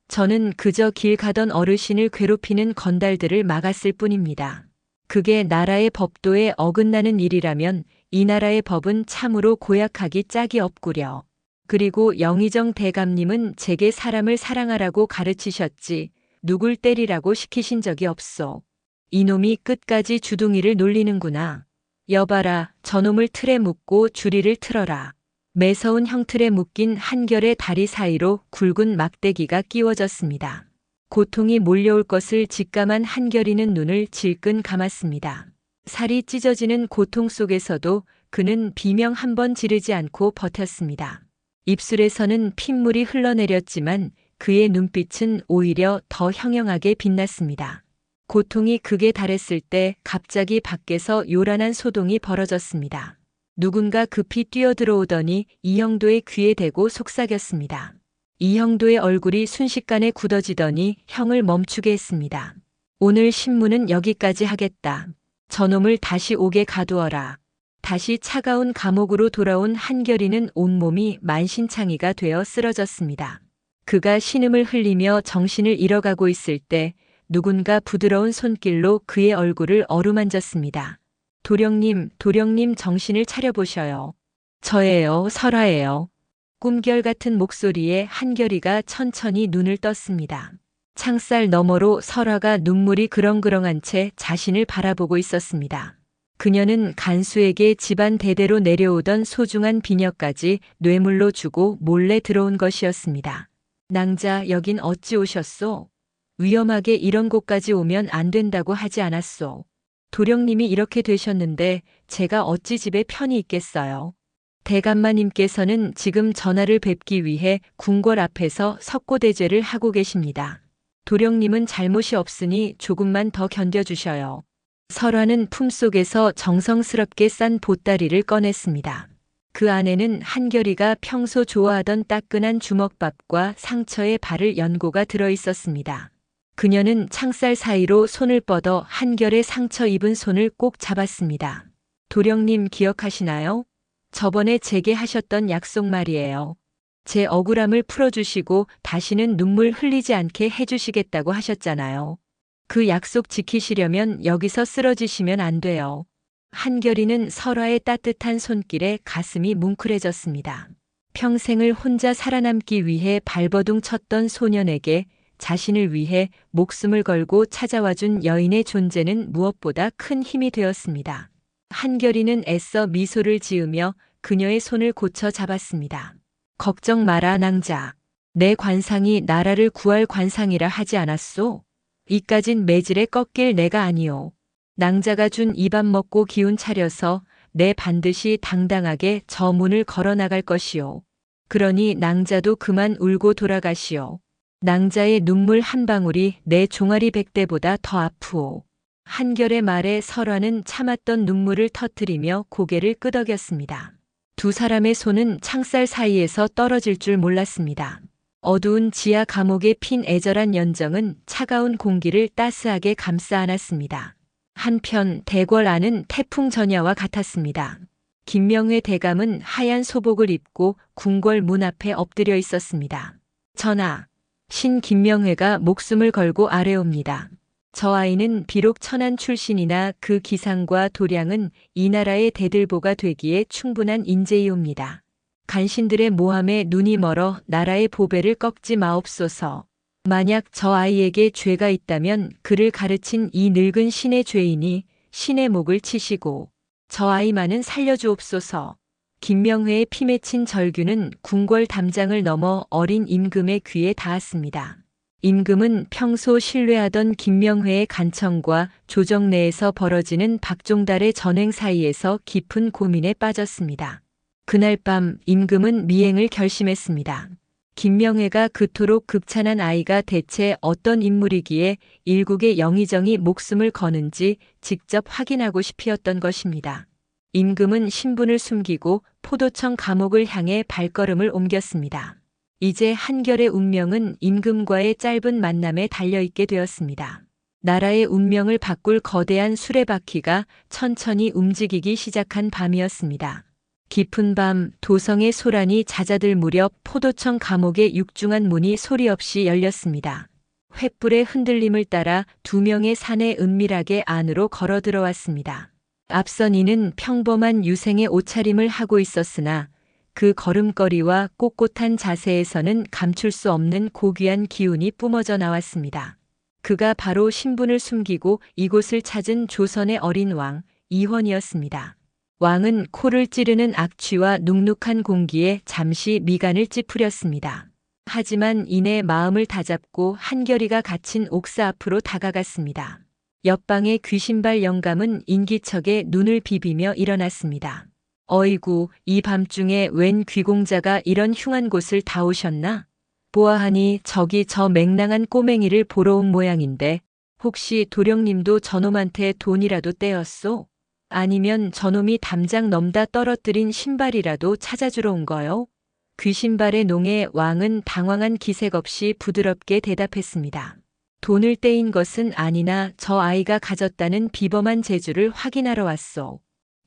저는 그저 길 가던 어르신을 괴롭히는 건달들을 막았을 뿐입니다. 그게 나라의 법도에 어긋나는 일이라면 이 나라의 법은 참으로 고약하기 짝이 없구려. 그리고 영의정 대감님은 제게 사람을 사랑하라고 가르치셨지 누굴 때리라고 시키신 적이 없소. 이놈이 끝까지 주둥이를 놀리는구나. 여봐라, 저놈을 틀에 묶고 주리를 틀어라. 매서운 형틀에 묶인 한결의 다리 사이로 굵은 막대기가 끼워졌습니다. 고통이 몰려올 것을 직감한 한결이는 눈을 질끈 감았습니다. 살이 찢어지는 고통 속에서도 그는 비명 한 번 지르지 않고 버텼습니다. 입술에서는 핏물이 흘러내렸지만 그의 눈빛은 오히려 더 형형하게 빛났습니다. 고통이 극에 달했을 때 갑자기 밖에서 요란한 소동이 벌어졌습니다. 누군가 급히 뛰어들어오더니 이형도의 귀에 대고 속삭였습니다. 이형도의 얼굴이 순식간에 굳어지더니 형을 멈추게 했습니다. 오늘 신문은 여기까지 하겠다. 저놈을 다시 옥에 가두어라. 다시 차가운 감옥으로 돌아온 한결이는 온몸이 만신창이가 되어 쓰러졌습니다. 그가 신음을 흘리며 정신을 잃어가고 있을 때 누군가 부드러운 손길로 그의 얼굴을 어루만졌습니다. 도령님 정신을 차려보셔요. 저예요, 설아예요. 꿈결 같은 목소리에 한결이가 천천히 눈을 떴습니다. 창살 너머로 설아가 눈물이 그렁그렁한 채 자신을 바라보고 있었습니다. 그녀는 간수에게 집안 대대로 내려오던 소중한 비녀까지 뇌물로 주고 몰래 들어온 것이었습니다. 낭자, 여긴 어찌 오셨소? 위험하게 이런 곳까지 오면 안 된다고 하지 않았소. 도령님이 이렇게 되셨는데 제가 어찌 집에 편히 있겠어요. 대감마님께서는 지금 전하를 뵙기 위해 궁궐 앞에서 석고대죄를 하고 계십니다. 도령님은 잘못이 없으니 조금만 더 견뎌주셔요. 설화는 품속에서 정성스럽게 싼 보따리를 꺼냈습니다. 그 안에는 한결이가 평소 좋아하던 따끈한 주먹밥과 상처에 바를 연고가 들어 있었습니다. 그녀는 창살 사이로 손을 뻗어 한결의 상처 입은 손을 꼭 잡았습니다. 도령님 기억하시나요? 저번에 제게 하셨던 약속 말이에요. 제 억울함을 풀어주시고 다시는 눈물 흘리지 않게 해주시겠다고 하셨잖아요. 그 약속 지키시려면 여기서 쓰러지시면 안 돼요. 한결이는 설화의 따뜻한 손길에 가슴이 뭉클해졌습니다. 평생을 혼자 살아남기 위해 발버둥 쳤던 소년에게 자신을 위해 목숨을 걸고 찾아와준 여인의 존재는 무엇보다 큰 힘이 되었습니다. 한결이는 애써 미소를 지으며 그녀의 손을 고쳐 잡았습니다. 걱정 마라 낭자. 내 관상이 나라를 구할 관상이라 하지 않았소? 이까진 매질에 꺾일 내가 아니오. 낭자가 준 이 밥 먹고 기운 차려서 내 반드시 당당하게 저 문을 걸어 나갈 것이오. 그러니 낭자도 그만 울고 돌아가시오. 낭자의 눈물 한 방울이 내 종아리 100대보다 더 아프오. 한결의 말에 설화는 참았던 눈물을 터뜨리며 고개를 끄덕였습니다. 두 사람의 손은 창살 사이에서 떨어질 줄 몰랐습니다. 어두운 지하 감옥에 핀 애절한 연정은 차가운 공기를 따스하게 감싸 안았습니다. 한편 대궐 안은 태풍 전야와 같았습니다. 김명회 대감은 하얀 소복을 입고 궁궐 문 앞에 엎드려 있었습니다. 전하, 신 김명회가 목숨을 걸고 아뢰옵니다. 저 아이는 비록 천한 출신이나 그 기상과 도량은 이 나라의 대들보가 되기에 충분한 인재이옵니다. 간신들의 모함에 눈이 멀어 나라의 보배를 꺾지 마옵소서. 만약 저 아이에게 죄가 있다면 그를 가르친 이 늙은 신의 죄인이 신의 목을 치시고 저 아이만은 살려주옵소서. 김명회의 피 맺힌 절규는 궁궐 담장을 넘어 어린 임금의 귀에 닿았습니다. 임금은 평소 신뢰하던 김명회의 간청과 조정 내에서 벌어지는 박종달의 전횡 사이에서 깊은 고민에 빠졌습니다. 그날 밤 임금은 미행을 결심했습니다. 김명회가 그토록 극찬한 아이가 대체 어떤 인물이기에 일국의 영의정이 목숨을 거는지 직접 확인하고 싶었던 것입니다. 임금은 신분을 숨기고 포도청 감옥을 향해 발걸음을 옮겼습니다. 이제 한결의 운명은 임금과의 짧은 만남에 달려있게 되었습니다. 나라의 운명을 바꿀 거대한 수레바퀴가 천천히 움직이기 시작한 밤이었습니다. 깊은 밤 도성의 소란이 잦아들 무렵 포도청 감옥의 육중한 문이 소리 없이 열렸습니다. 횃불의 흔들림을 따라 두 명의 사내 은밀하게 안으로 걸어 들어왔습니다. 앞선 이는 평범한 유생의 옷차림을 하고 있었으나 그 걸음걸이와 꼿꼿한 자세에서는 감출 수 없는 고귀한 기운이 뿜어져 나왔습니다. 그가 바로 신분을 숨기고 이곳을 찾은 조선의 어린 왕 이헌이었습니다. 왕은 코를 찌르는 악취와 눅눅한 공기에 잠시 미간을 찌푸렸습니다. 하지만 이내 마음을 다잡고 한결이가 갇힌 옥사 앞으로 다가갔습니다. 옆방의 귀신발 영감은 인기척에 눈을 비비며 일어났습니다. 어이구, 이 밤중에 웬 귀공자가 이런 흉한 곳을 다 오셨나? 보아하니 저기 저 맹랑한 꼬맹이를 보러 온 모양인데 혹시 도령님도 저놈한테 돈이라도 떼었소? 아니면 저놈이 담장 넘다 떨어뜨린 신발이라도 찾아주러 온 거요? 귀신발의 농에 왕은 당황한 기색 없이 부드럽게 대답했습니다. 돈을 떼인 것은 아니나 저 아이가 가졌다는 비범한 재주를 확인하러 왔소.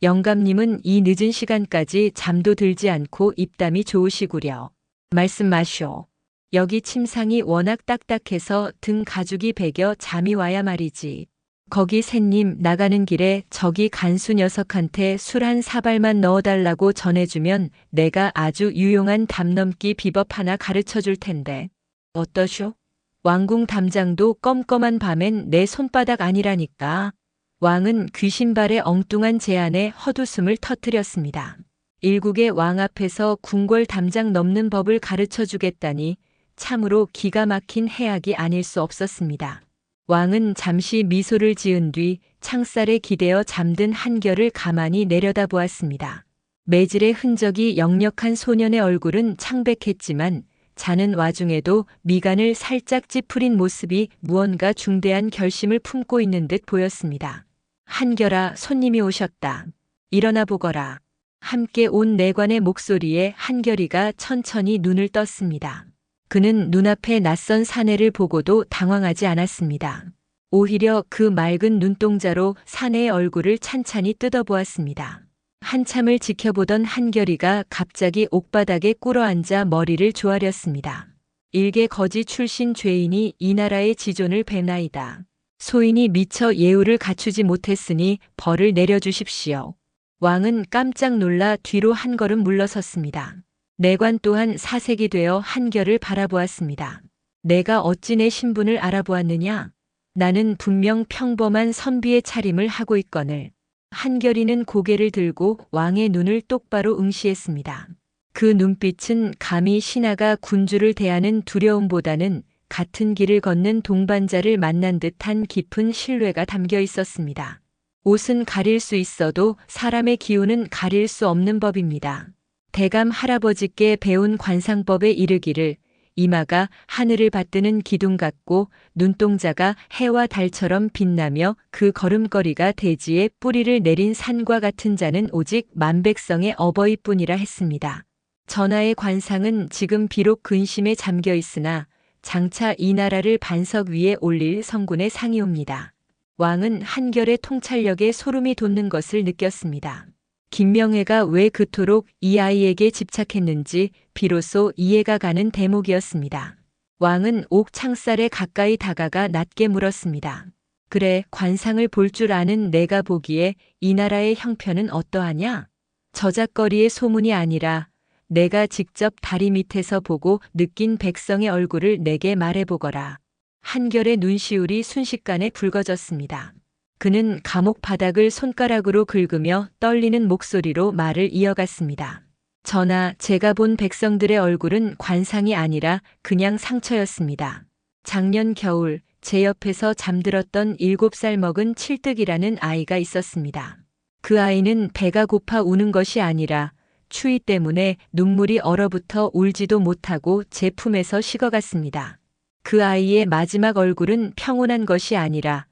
영감님은 이 늦은 시간까지 잠도 들지 않고 입담이 좋으시구려. 말씀 마쇼. 여기 침상이 워낙 딱딱해서 등 가죽이 배겨 잠이 와야 말이지. 거기 샌님 나가는 길에 저기 간수 녀석한테 술 한 사발만 넣어달라고 전해주면 내가 아주 유용한 담넘기 비법 하나 가르쳐 줄 텐데. 어떠쇼? 왕궁 담장도 껌껌한 밤엔 내 손바닥 아니라니까. 왕은 귀신발의 엉뚱한 제안에 헛웃음을 터뜨렸습니다. 일국의 왕 앞에서 궁궐 담장 넘는 법을 가르쳐 주겠다니 참으로 기가 막힌 해악이 아닐 수 없었습니다. 왕은 잠시 미소를 지은 뒤 창살에 기대어 잠든 한결을 가만히 내려다보았습니다. 매질의 흔적이 역력한 소년의 얼굴은 창백했지만 자는 와중에도 미간을 살짝 찌푸린 모습이 무언가 중대한 결심을 품고 있는 듯 보였습니다. 한결아, 손님이 오셨다. 일어나 보거라. 함께 온 내관의 목소리에 한결이가 천천히 눈을 떴습니다. 그는 눈앞에 낯선 사내를 보고도 당황하지 않았습니다. 오히려 그 맑은 눈동자로 사내의 얼굴을 찬찬히 뜯어보았습니다. 한참을 지켜보던 한결이가 갑자기 옥바닥에 꿇어앉아 머리를 조아렸습니다. 일개 거지 출신 죄인이 이 나라의 지존을 베나이다. 소인이 미처 예우를 갖추지 못했으니 벌을 내려주십시오. 왕은 깜짝 놀라 뒤로 한 걸음 물러섰습니다. 내관 또한 사색이 되어 한결을 바라보았습니다. 내가 어찌 내 신분을 알아보았느냐? 나는 분명 평범한 선비의 차림을 하고 있거늘. 한결이는 고개를 들고 왕의 눈을 똑바로 응시했습니다. 그 눈빛은 감히 신하가 군주를 대하는 두려움보다는 같은 길을 걷는 동반자를 만난 듯한 깊은 신뢰가 담겨 있었습니다. 옷은 가릴 수 있어도 사람의 기운은 가릴 수 없는 법입니다. 대감 할아버지께 배운 관상법에 이르기를 이마가 하늘을 받드는 기둥 같고 눈동자가 해와 달처럼 빛나며 그 걸음걸이가 대지에 뿌리를 내린 산과 같은 자는 오직 만백성의 어버이뿐이라 했습니다. 전하의 관상은 지금 비록 근심에 잠겨 있으나 장차 이 나라를 반석 위에 올릴 성군의 상이옵니다. 왕은 한결의 통찰력에 소름이 돋는 것을 느꼈습니다. 김명애가 왜 그토록 이 아이에게 집착했는지 비로소 이해가 가는 대목이었습니다. 왕은 옥 창살에 가까이 다가가 낮게 물었습니다. 그래, 관상을 볼 줄 아는 내가 보기에 이 나라의 형편은 어떠하냐? 저작거리의 소문이 아니라 내가 직접 다리 밑에서 보고 느낀 백성의 얼굴을 내게 말해보거라. 한결의 눈시울이 순식간에 붉어졌습니다. 그는 감옥 바닥을 손가락으로 긁으며 떨리는 목소리로 말을 이어갔습니다. 전하, 제가 본 백성들의 얼굴은 관상이 아니라 그냥 상처였습니다. 작년 겨울 제 옆에서 잠들었던 7살 먹은 칠득이라는 아이가 있었습니다. 그 아이는 배가 고파 우는 것이 아니라 추위 때문에 눈물이 얼어붙어 울지도 못하고 제 품에서 식어갔습니다. 그 아이의 마지막 얼굴은 평온한 것이 아니라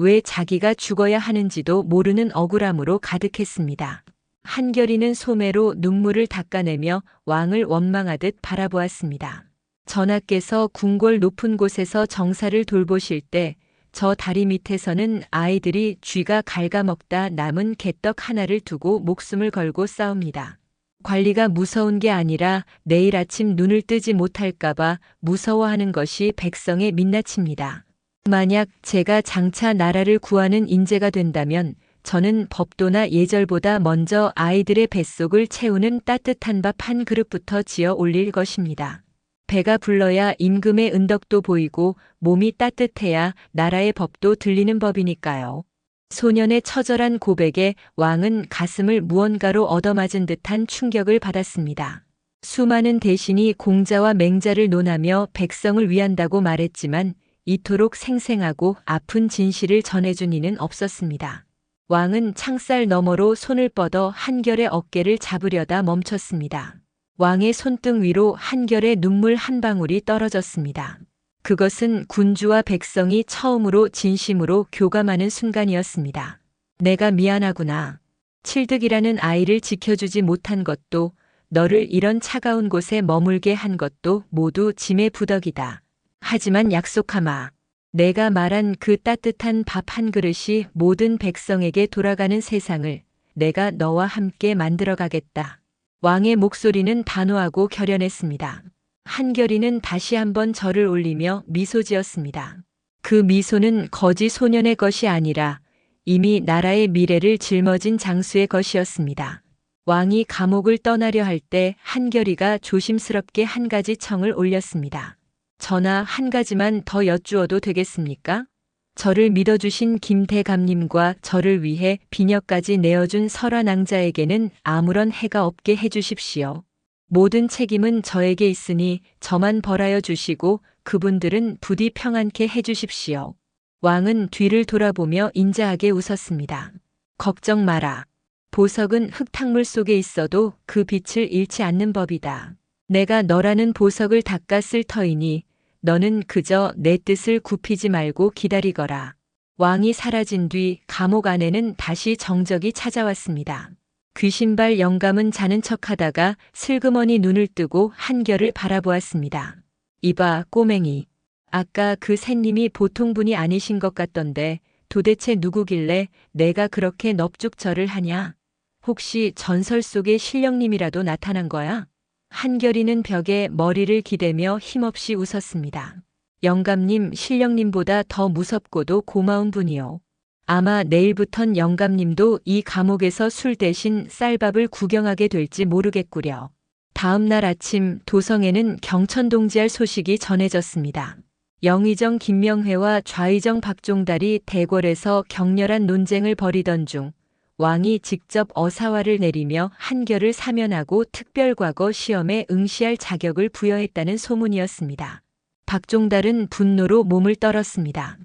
왜 자기가 죽어야 하는지도 모르는 억울함으로 가득했습니다. 한결이는 소매로 눈물을 닦아내며 왕을 원망하듯 바라보았습니다. 전하께서 궁궐 높은 곳에서 정사를 돌보실 때 저 다리 밑에서는 아이들이 쥐가 갉아먹다 남은 개떡 하나를 두고 목숨을 걸고 싸웁니다. 관리가 무서운 게 아니라 내일 아침 눈을 뜨지 못할까봐 무서워하는 것이 백성의 민낯입니다. 만약 제가 장차 나라를 구하는 인재가 된다면 저는 법도나 예절보다 먼저 아이들의 뱃속을 채우는 따뜻한 밥 한 그릇부터 지어 올릴 것입니다. 배가 불러야 임금의 은덕도 보이고 몸이 따뜻해야 나라의 법도 들리는 법이니까요. 소년의 처절한 고백에 왕은 가슴을 무언가로 얻어맞은 듯한 충격을 받았습니다. 수많은 대신이 공자와 맹자를 논하며 백성을 위한다고 말했지만 이토록 생생하고 아픈 진실을 전해준 이는 없었습니다. 왕은 창살 너머로 손을 뻗어 한결의 어깨를 잡으려다 멈췄습니다. 왕의 손등 위로 한결의 눈물 한 방울이 떨어졌습니다. 그것은 군주와 백성이 처음으로 진심으로 교감하는 순간이었습니다. 내가 미안하구나. 칠득이라는 아이를 지켜주지 못한 것도 너를 이런 차가운 곳에 머물게 한 것도 모두 짐의 부덕이다. 하지만 약속하마. 내가 말한 그 따뜻한 밥 한 그릇이 모든 백성에게 돌아가는 세상을 내가 너와 함께 만들어가겠다. 왕의 목소리는 단호하고 결연했습니다. 한결이는 다시 한번 절을 올리며 미소 지었습니다. 그 미소는 거지 소년의 것이 아니라 이미 나라의 미래를 짊어진 장수의 것이었습니다. 왕이 감옥을 떠나려 할 때 한결이가 조심스럽게 한 가지 청을 올렸습니다. 전하, 한 가지만 더 여쭈어도 되겠습니까? 저를 믿어주신 김대감님과 저를 위해 비녀까지 내어준 설화 낭자에게는 아무런 해가 없게 해주십시오. 모든 책임은 저에게 있으니 저만 벌하여 주시고 그분들은 부디 평안케 해주십시오. 왕은 뒤를 돌아보며 인자하게 웃었습니다. 걱정 마라. 보석은 흙탕물 속에 있어도 그 빛을 잃지 않는 법이다. 내가 너라는 보석을 닦아 쓸 터이니 너는 그저 내 뜻을 굽히지 말고 기다리거라. 왕이 사라진 뒤 감옥 안에는 다시 정적이 찾아왔습니다. 귀신발 영감은 자는 척하다가 슬그머니 눈을 뜨고 한결을 바라보았습니다. 이봐, 꼬맹이. 아까 그 샌님이 보통 분이 아니신 것 같던데 도대체 누구길래 내가 그렇게 넙죽절을 하냐? 혹시 전설 속의 신령님이라도 나타난 거야? 한결이는 벽에 머리를 기대며 힘없이 웃었습니다. 영감님, 신령님보다 더 무섭고도 고마운 분이요. 아마 내일부턴 영감님도 이 감옥에서 술 대신 쌀밥을 구경하게 될지 모르겠구려. 다음 날 아침 도성에는 경천동지할 소식이 전해졌습니다. 영의정 김명회와 좌의정 박종달이 대궐에서 격렬한 논쟁을 벌이던 중 왕이 직접 어사화를 내리며 한결을 사면하고 특별과거 시험에 응시할 자격을 부여했다는 소문이었습니다. 박종달은 분노로 몸을 떨었습니다.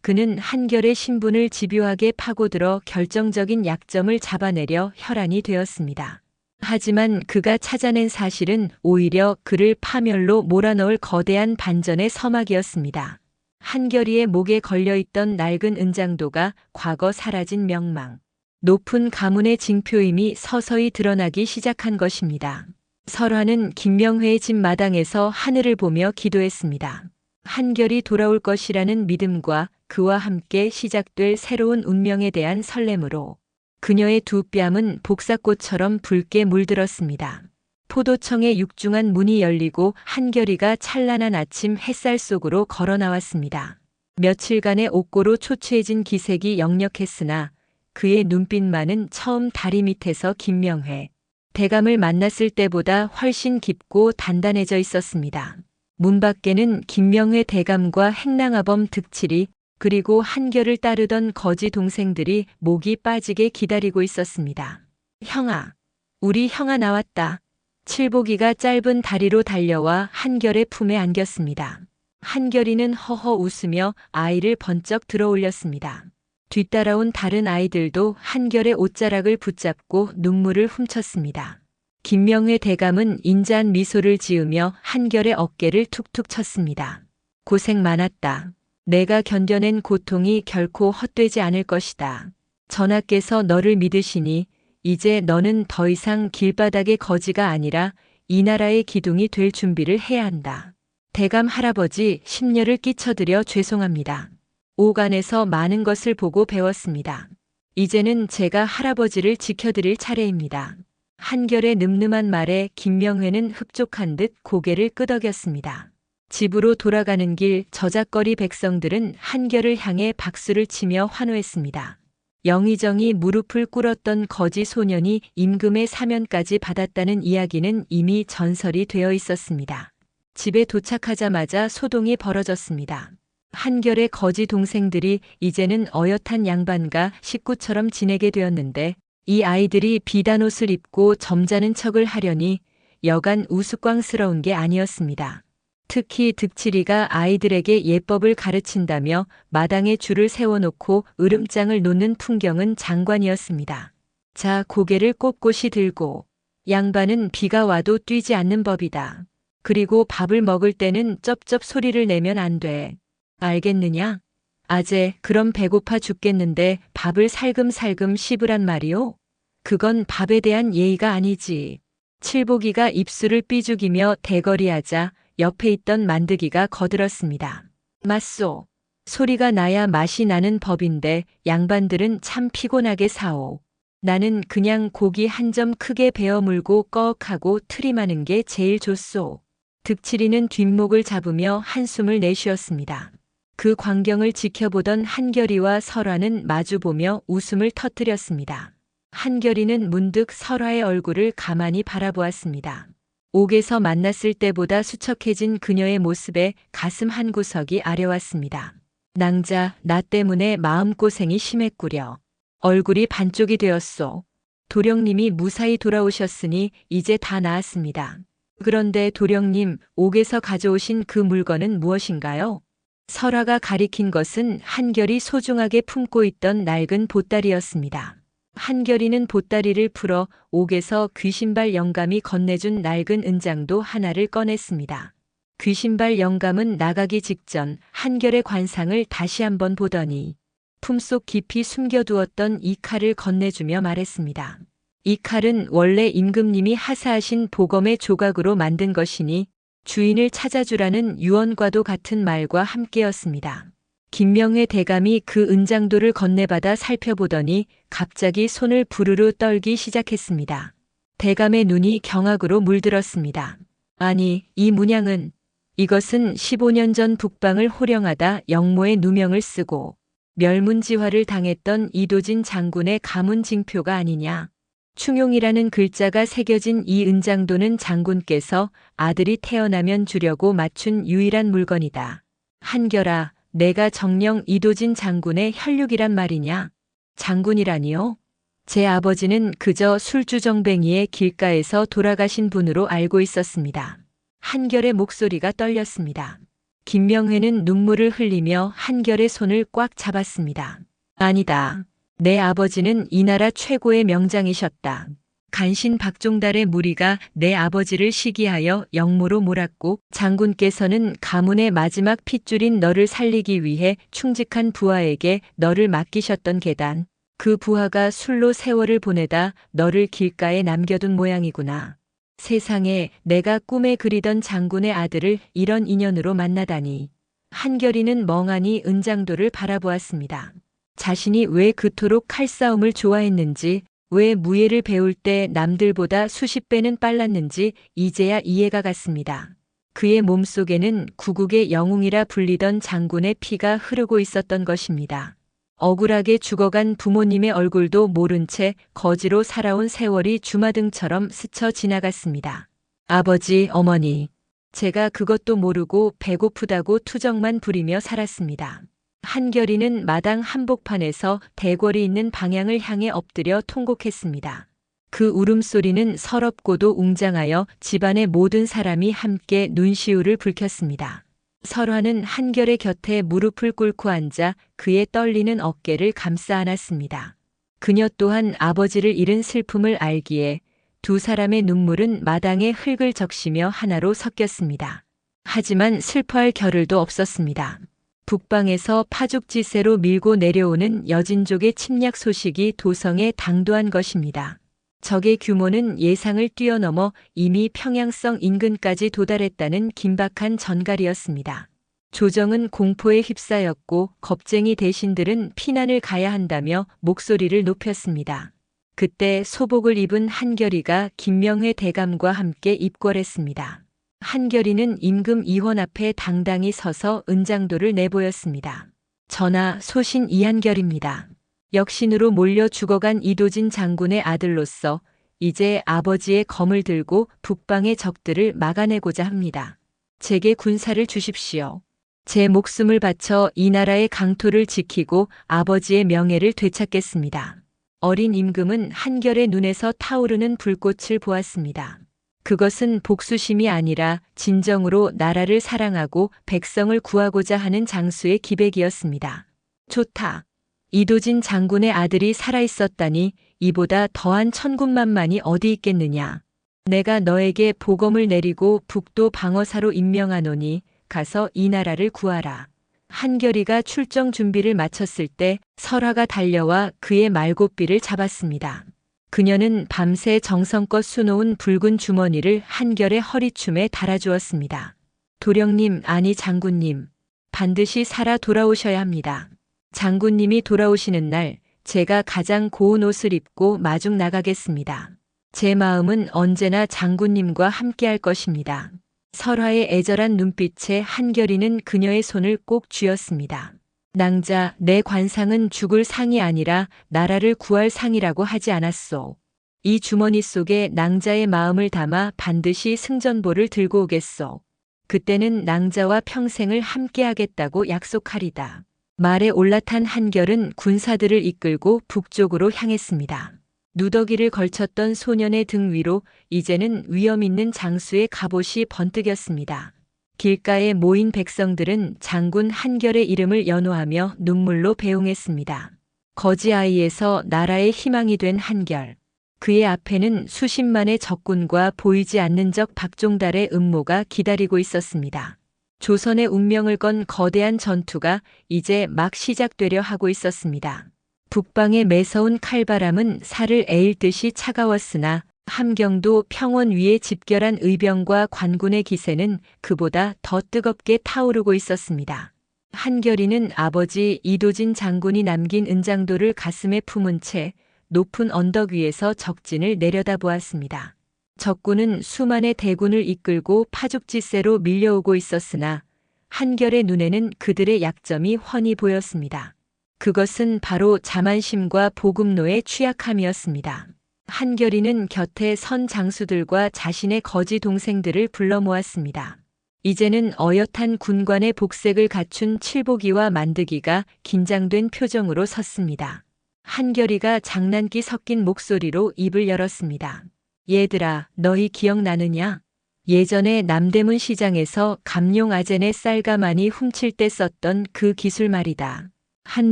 그는 한결의 신분을 집요하게 파고들어 결정적인 약점을 잡아내려 혈안이 되었습니다. 하지만 그가 찾아낸 사실은 오히려 그를 파멸로 몰아넣을 거대한 반전의 서막이었습니다. 한결이의 목에 걸려있던 낡은 은장도가 과거 사라진 명망, 높은 가문의 징표임이 서서히 드러나기 시작한 것입니다. 설화는 김명회의 집 마당에서 하늘을 보며 기도했습니다. 한결이 돌아올 것이라는 믿음과 그와 함께 시작될 새로운 운명에 대한 설렘으로 그녀의 두 뺨은 복사꽃처럼 붉게 물들었습니다. 포도청의 육중한 문이 열리고 한결이가 찬란한 아침 햇살 속으로 걸어 나왔습니다. 며칠간의 옥고로 초췌해진 기색이 역력했으나 그의 눈빛만은 처음 다리 밑에서 김명회, 대감을 만났을 때보다 훨씬 깊고 단단해져 있었습니다. 문 밖에는 김명회 대감과 행랑아범 득칠이 그리고 한결을 따르던 거지 동생들이 목이 빠지게 기다리고 있었습니다. 형아, 우리 형아 나왔다. 칠복이가 짧은 다리로 달려와 한결의 품에 안겼습니다. 한결이는 허허 웃으며 아이를 번쩍 들어 올렸습니다. 뒤따라온 다른 아이들도 한결의 옷자락을 붙잡고 눈물을 훔쳤습니다. 김명회 대감은 인자한 미소를 지으며 한결의 어깨를 툭툭 쳤습니다. 고생 많았다. 내가 견뎌낸 고통이 결코 헛되지 않을 것이다. 전하께서 너를 믿으시니 이제 너는 더 이상 길바닥의 거지가 아니라 이 나라의 기둥이 될 준비를 해야 한다. 대감 할아버지, 심려를 끼쳐드려 죄송합니다. 오간에서 많은 것을 보고 배웠습니다. 이제는 제가 할아버지를 지켜드릴 차례입니다. 한결의 늠름한 말에 김명회는 흡족한 듯 고개를 끄덕였습니다. 집으로 돌아가는 길 저작거리 백성들은 한결을 향해 박수를 치며 환호했습니다. 영의정이 무릎을 꿇었던 거지 소년이 임금의 사면까지 받았다는 이야기는 이미 전설이 되어 있었습니다. 집에 도착하자마자 소동이 벌어졌습니다. 한결의 거지 동생들이 이제는 어엿한 양반과 식구처럼 지내게 되었는데 이 아이들이 비단 옷을 입고 점잖은 척을 하려니 여간 우스꽝스러운 게 아니었습니다. 특히 득칠이가 아이들에게 예법을 가르친다며 마당에 줄을 세워놓고 으름장을 놓는 풍경은 장관이었습니다. 자, 고개를 꼿꼿이 들고. 양반은 비가 와도 뛰지 않는 법이다. 그리고 밥을 먹을 때는 쩝쩝 소리를 내면 안 돼. 알겠느냐? 아재, 그럼 배고파 죽겠는데 밥을 살금살금 씹으란 말이오? 그건 밥에 대한 예의가 아니지. 칠복이가 입술을 삐죽이며 대거리하자 옆에 있던 만드기가 거들었습니다. 맞소. 소리가 나야 맛이 나는 법인데 양반들은 참 피곤하게 사오. 나는 그냥 고기 한 점 크게 베어 물고 꺽하고 트림하는 게 제일 좋소. 득칠이는 뒷목을 잡으며 한숨을 내쉬었습니다. 그 광경을 지켜보던 한결이와 설화는 마주보며 웃음을 터뜨렸습니다. 한결이는 문득 설화의 얼굴을 가만히 바라보았습니다. 옥에서 만났을 때보다 수척해진 그녀의 모습에 가슴 한구석이 아려왔습니다. 낭자, 나 때문에 마음고생이 심했구려. 얼굴이 반쪽이 되었소. 도령님이 무사히 돌아오셨으니 이제 다 나았습니다. 그런데 도령님, 옥에서 가져오신 그 물건은 무엇인가요? 설화가 가리킨 것은 한결이 소중하게 품고 있던 낡은 보따리였습니다. 한결이는 보따리를 풀어 옥에서 귀신발 영감이 건네준 낡은 은장도 하나를 꺼냈습니다. 귀신발 영감은 나가기 직전 한결의 관상을 다시 한번 보더니 품속 깊이 숨겨두었던 이 칼을 건네주며 말했습니다. 이 칼은 원래 임금님이 하사하신 보검의 조각으로 만든 것이니 주인을 찾아주라는 유언과도 같은 말과 함께였습니다. 김명회 대감이 그 은장도를 건네받아 살펴보더니 갑자기 손을 부르르 떨기 시작했습니다. 대감의 눈이 경악으로 물들었습니다. 아니, 이 문양은, 이것은 15년 전 북방을 호령하다 영모의 누명을 쓰고 멸문지화를 당했던 이도진 장군의 가문 징표가 아니냐. 충용이라는 글자가 새겨진 이 은장도는 장군께서 아들이 태어나면 주려고 맞춘 유일한 물건이다. 한결아, 내가 정녕 이도진 장군의 혈육이란 말이냐? 장군이라니요? 제 아버지는 그저 술주정뱅이의 길가에서 돌아가신 분으로 알고 있었습니다. 한결의 목소리가 떨렸습니다. 김명회는 눈물을 흘리며 한결의 손을 꽉 잡았습니다. 아니다. 내 아버지는 이 나라 최고의 명장이셨다. 간신 박종달의 무리가 내 아버지를 시기하여 영모로 몰았고 장군께서는 가문의 마지막 핏줄인 너를 살리기 위해 충직한 부하에게 너를 맡기셨던 계단. 그 부하가 술로 세월을 보내다 너를 길가에 남겨둔 모양이구나. 세상에, 내가 꿈에 그리던 장군의 아들을 이런 인연으로 만나다니. 한결이는 멍하니 은장도를 바라보았습니다. 자신이 왜 그토록 칼싸움을 좋아했는지, 왜 무예를 배울 때 남들보다 수십 배는 빨랐는지 이제야 이해가 갔습니다. 그의 몸속에는 구국의 영웅이라 불리던 장군의 피가 흐르고 있었던 것입니다. 억울하게 죽어간 부모님의 얼굴도 모른 채 거지로 살아온 세월이 주마등처럼 스쳐 지나갔습니다. 아버지, 어머니, 제가 그것도 모르고 배고프다고 투정만 부리며 살았습니다. 한결이는 마당 한복판에서 대궐이 있는 방향을 향해 엎드려 통곡했습니다. 그 울음소리는 서럽고도 웅장하여 집안의 모든 사람이 함께 눈시울을 붉혔습니다. 설화는 한결의 곁에 무릎을 꿇고 앉아 그의 떨리는 어깨를 감싸 안았습니다. 그녀 또한 아버지를 잃은 슬픔을 알기에 두 사람의 눈물은 마당에 흙을 적시며 하나로 섞였습니다. 하지만 슬퍼할 겨를도 없었습니다. 북방에서 파죽지세로 밀고 내려오는 여진족의 침략 소식이 도성에 당도한 것입니다. 적의 규모는 예상을 뛰어넘어 이미 평양성 인근까지 도달했다는 긴박한 전갈이었습니다. 조정은 공포에 휩싸였고 겁쟁이 대신들은 피난을 가야 한다며 목소리를 높였습니다. 그때 소복을 입은 한결이가 김명회 대감과 함께 입궐했습니다. 한결이는 임금 이원 앞에 당당히 서서 은장도를 내보였습니다. 전하, 소신 이한결입니다. 역신으로 몰려 죽어간 이도진 장군의 아들로서 이제 아버지의 검을 들고 북방의 적들을 막아내고자 합니다. 제게 군사를 주십시오. 제 목숨을 바쳐 이 나라의 강토를 지키고 아버지의 명예를 되찾겠습니다. 어린 임금은 한결의 눈에서 타오르는 불꽃을 보았습니다. 그것은 복수심이 아니라 진정으로 나라를 사랑하고 백성을 구하고자 하는 장수의 기백이었습니다. 좋다. 이도진 장군의 아들이 살아있었다니 이보다 더한 천군만만이 어디 있겠느냐. 내가 너에게 보검을 내리고 북도 방어사로 임명하노니 가서 이 나라를 구하라. 한결이가 출정 준비를 마쳤을 때 설화가 달려와 그의 말고삐를 잡았습니다. 그녀는 밤새 정성껏 수놓은 붉은 주머니를 한결의 허리춤에 달아주었습니다. 도령님, 아니 장군님. 반드시 살아 돌아오셔야 합니다. 장군님이 돌아오시는 날 제가 가장 고운 옷을 입고 마중 나가겠습니다. 제 마음은 언제나 장군님과 함께할 것입니다. 설화의 애절한 눈빛에 한결이는 그녀의 손을 꼭 쥐었습니다. 낭자, 내 관상은 죽을 상이 아니라 나라를 구할 상이라고 하지 않았소. 이 주머니 속에 낭자의 마음을 담아 반드시 승전보를 들고 오겠소. 그때는 낭자와 평생을 함께하겠다고 약속하리다. 말에 올라탄 한결은 군사들을 이끌고 북쪽으로 향했습니다. 누더기를 걸쳤던 소년의 등 위로 이제는 위험 있는 장수의 갑옷이 번뜩였습니다. 길가에 모인 백성들은 장군 한결의 이름을 연호하며 눈물로 배웅했습니다. 거지 아이에서 나라의 희망이 된 한결. 그의 앞에는 수십만의 적군과 보이지 않는 적 박종달의 음모가 기다리고 있었습니다. 조선의 운명을 건 거대한 전투가 이제 막 시작되려 하고 있었습니다. 북방의 매서운 칼바람은 살을 에일 듯이 차가웠으나 함경도 평원 위에 집결한 의병과 관군의 기세는 그보다 더 뜨겁게 타오르고 있었습니다. 한결이는 아버지 이도진 장군이 남긴 은장도를 가슴에 품은 채 높은 언덕 위에서 적진을 내려다보았습니다. 적군은 수만의 대군을 이끌고 파죽지세로 밀려오고 있었으나 한결의 눈에는 그들의 약점이 훤히 보였습니다. 그것은 바로 자만심과 보급노의 취약함이었습니다. 한결이는 곁에 선 장수들과 자신의 거지 동생들을 불러 모았습니다. 이제는 어엿한 군관의 복색을 갖춘 칠보기와 만드기가 긴장된 표정으로 섰습니다. 한결이가 장난기 섞인 목소리로 입을 열었습니다. 얘들아, 너희 기억나느냐? 예전에 남대문 시장에서 감룡 아젠의 쌀과 많이 훔칠 때 썼던 그 기술 말이다. 한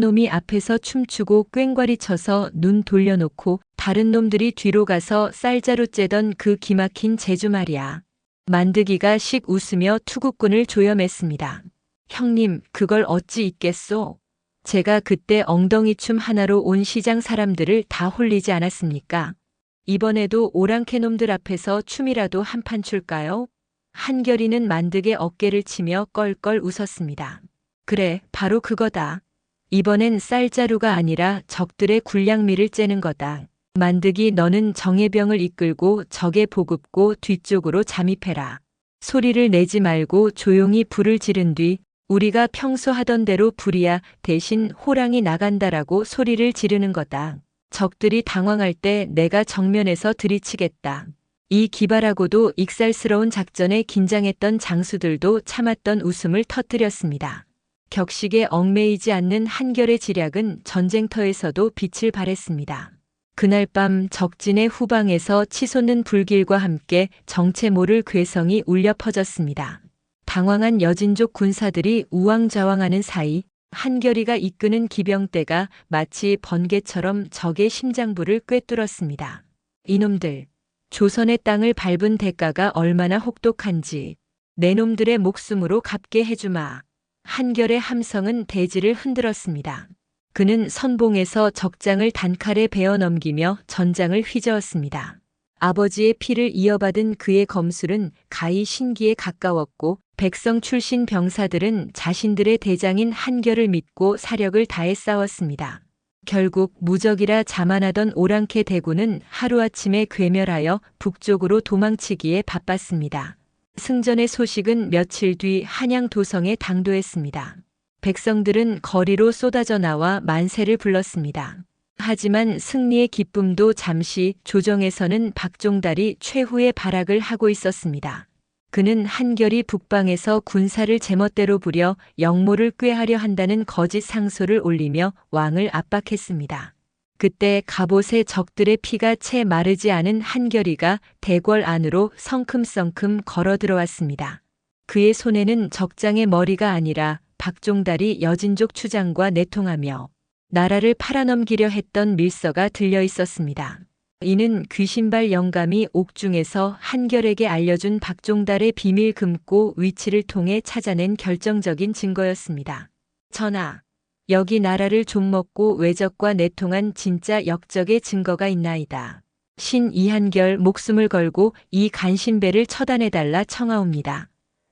놈이 앞에서 춤추고 꽹과리 쳐서 눈 돌려놓고 다른 놈들이 뒤로 가서 쌀자루 째던 그 기막힌 재주 말이야. 만드기가 씩 웃으며 투국군을 조여맸습니다. 형님, 그걸 어찌 잊겠소? 제가 그때 엉덩이춤 하나로 온 시장 사람들을 다 홀리지 않았습니까? 이번에도 오랑캐 놈들 앞에서 춤이라도 한판 출까요? 한결이는 만득의 어깨를 치며 껄껄 웃었습니다. 그래, 바로 그거다. 이번엔 쌀자루가 아니라 적들의 굴량미를 째는 거다. 만득이 너는 정예병을 이끌고 적의 보급고 뒤쪽으로 잠입해라. 소리를 내지 말고 조용히 불을 지른 뒤 우리가 평소 하던 대로 불이야 대신 호랑이 나간다라고 소리를 지르는 거다. 적들이 당황할 때 내가 정면에서 들이치겠다. 이 기발하고도 익살스러운 작전에 긴장했던 장수들도 참았던 웃음을 터뜨렸습니다. 격식에 얽매이지 않는 한결의 지략은 전쟁터에서도 빛을 발했습니다. 그날 밤 적진의 후방에서 치솟는 불길과 함께 정체 모를 괴성이 울려 퍼졌습니다. 당황한 여진족 군사들이 우왕좌왕하는 사이 한결이가 이끄는 기병대가 마치 번개처럼 적의 심장부를 꿰뚫었습니다. 이놈들, 조선의 땅을 밟은 대가가 얼마나 혹독한지 내 놈들의 목숨으로 갚게 해주마. 한결의 함성은 대지를 흔들었습니다. 그는 선봉에서 적장을 단칼에 베어 넘기며 전장을 휘저었습니다. 아버지의 피를 이어받은 그의 검술은 가히 신기에 가까웠고 백성 출신 병사들은 자신들의 대장인 한결을 믿고 사력을 다해 싸웠습니다. 결국 무적이라 자만하던 오랑캐 대군은 하루아침에 괴멸하여 북쪽으로 도망치기에 바빴습니다. 승전의 소식은 며칠 뒤 한양 도성에 당도했습니다. 백성들은 거리로 쏟아져 나와 만세를 불렀습니다. 하지만 승리의 기쁨도 잠시 조정에서는 박종달이 최후의 발악을 하고 있었습니다. 그는 한결이 북방에서 군사를 제멋대로 부려 영모를 꾀하려 한다는 거짓 상소를 올리며 왕을 압박했습니다. 그때 갑옷의 적들의 피가 채 마르지 않은 한결이가 대궐 안으로 성큼성큼 걸어 들어왔습니다. 그의 손에는 적장의 머리가 아니라 박종달이 여진족 추장과 내통하며 나라를 팔아넘기려 했던 밀서가 들려 있었습니다. 이는 귀신발 영감이 옥중에서 한결에게 알려준 박종달의 비밀 금고 위치를 통해 찾아낸 결정적인 증거였습니다. 전하, 여기 나라를 좀먹고 외적과 내통한 진짜 역적의 증거가 있나이다. 신 이한결 목숨을 걸고 이 간신배를 처단해달라 청하옵니다.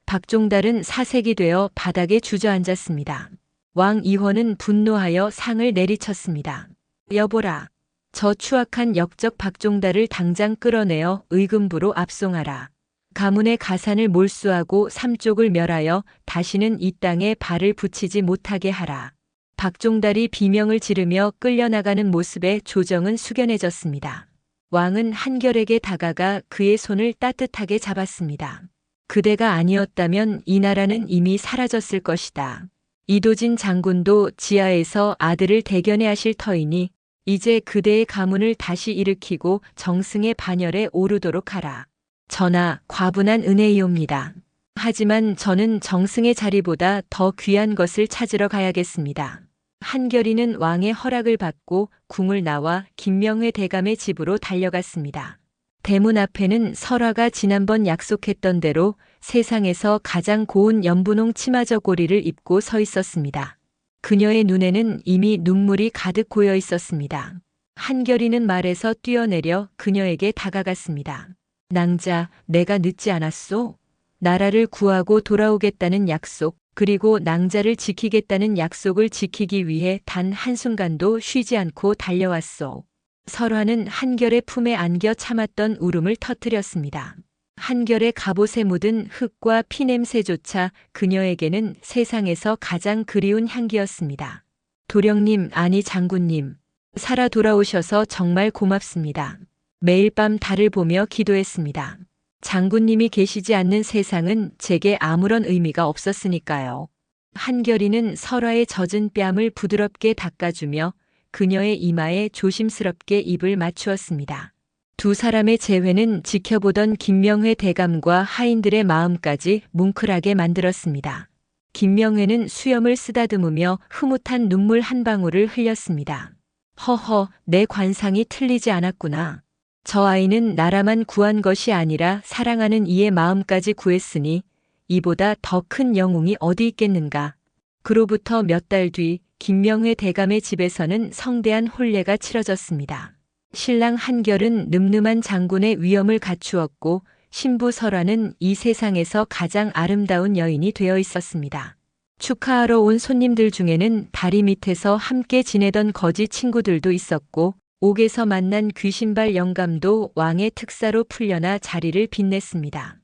박종달은 사색이 되어 바닥에 주저앉았습니다. 왕 이원은 분노하여 상을 내리쳤습니다. 여보라, 저 추악한 역적 박종달을 당장 끌어내어 의금부로 압송하라. 가문의 가산을 몰수하고 삼족을 멸하여 다시는 이 땅에 발을 붙이지 못하게 하라. 박종달이 비명을 지르며 끌려나가는 모습에 조정은 숙연해졌습니다. 왕은 한결에게 다가가 그의 손을 따뜻하게 잡았습니다. 그대가 아니었다면 이 나라는 이미 사라졌을 것이다. 이도진 장군도 지하에서 아들을 대견해 하실 터이니 이제 그대의 가문을 다시 일으키고 정승의 반열에 오르도록 하라. 전하, 과분한 은혜이옵니다. 하지만 저는 정승의 자리보다 더 귀한 것을 찾으러 가야겠습니다. 한결이는 왕의 허락을 받고 궁을 나와 김명회 대감의 집으로 달려갔습니다. 대문 앞에는 설화가 지난번 약속했던 대로 세상에서 가장 고운 연분홍 치마저고리를 입고 서 있었습니다. 그녀의 눈에는 이미 눈물이 가득 고여 있었습니다. 한결이는 말에서 뛰어내려 그녀에게 다가갔습니다. 낭자, 내가 늦지 않았소? 나라를 구하고 돌아오겠다는 약속, 그리고 낭자를 지키겠다는 약속을 지키기 위해 단 한순간도 쉬지 않고 달려왔소. 설화는 한결의 품에 안겨 참았던 울음을 터뜨렸습니다. 한결의 갑옷에 묻은 흙과 피냄새조차 그녀에게는 세상에서 가장 그리운 향기였습니다. 도령님, 아니 장군님, 살아 돌아오셔서 정말 고맙습니다. 매일 밤 달을 보며 기도했습니다. 장군님이 계시지 않는 세상은 제게 아무런 의미가 없었으니까요. 한결이는 설화의 젖은 뺨을 부드럽게 닦아주며 그녀의 이마에 조심스럽게 입을 맞추었습니다. 두 사람의 재회는 지켜보던 김명회 대감과 하인들의 마음까지 뭉클하게 만들었습니다. 김명회는 수염을 쓰다듬으며 흐뭇한 눈물 한 방울을 흘렸습니다. 허허, 내 관상이 틀리지 않았구나. 저 아이는 나라만 구한 것이 아니라 사랑하는 이의 마음까지 구했으니 이보다 더 큰 영웅이 어디 있겠는가. 그로부터 몇 달 뒤 김명회 대감의 집에서는 성대한 혼례가 치러졌습니다. 신랑 한결은 늠름한 장군의 위엄을 갖추었고 신부 설화는 이 세상에서 가장 아름다운 여인이 되어 있었습니다. 축하하러 온 손님들 중에는 다리 밑에서 함께 지내던 거지 친구들도 있었고 옥에서 만난 귀신발 영감도 왕의 특사로 풀려나 자리를 빛냈습니다.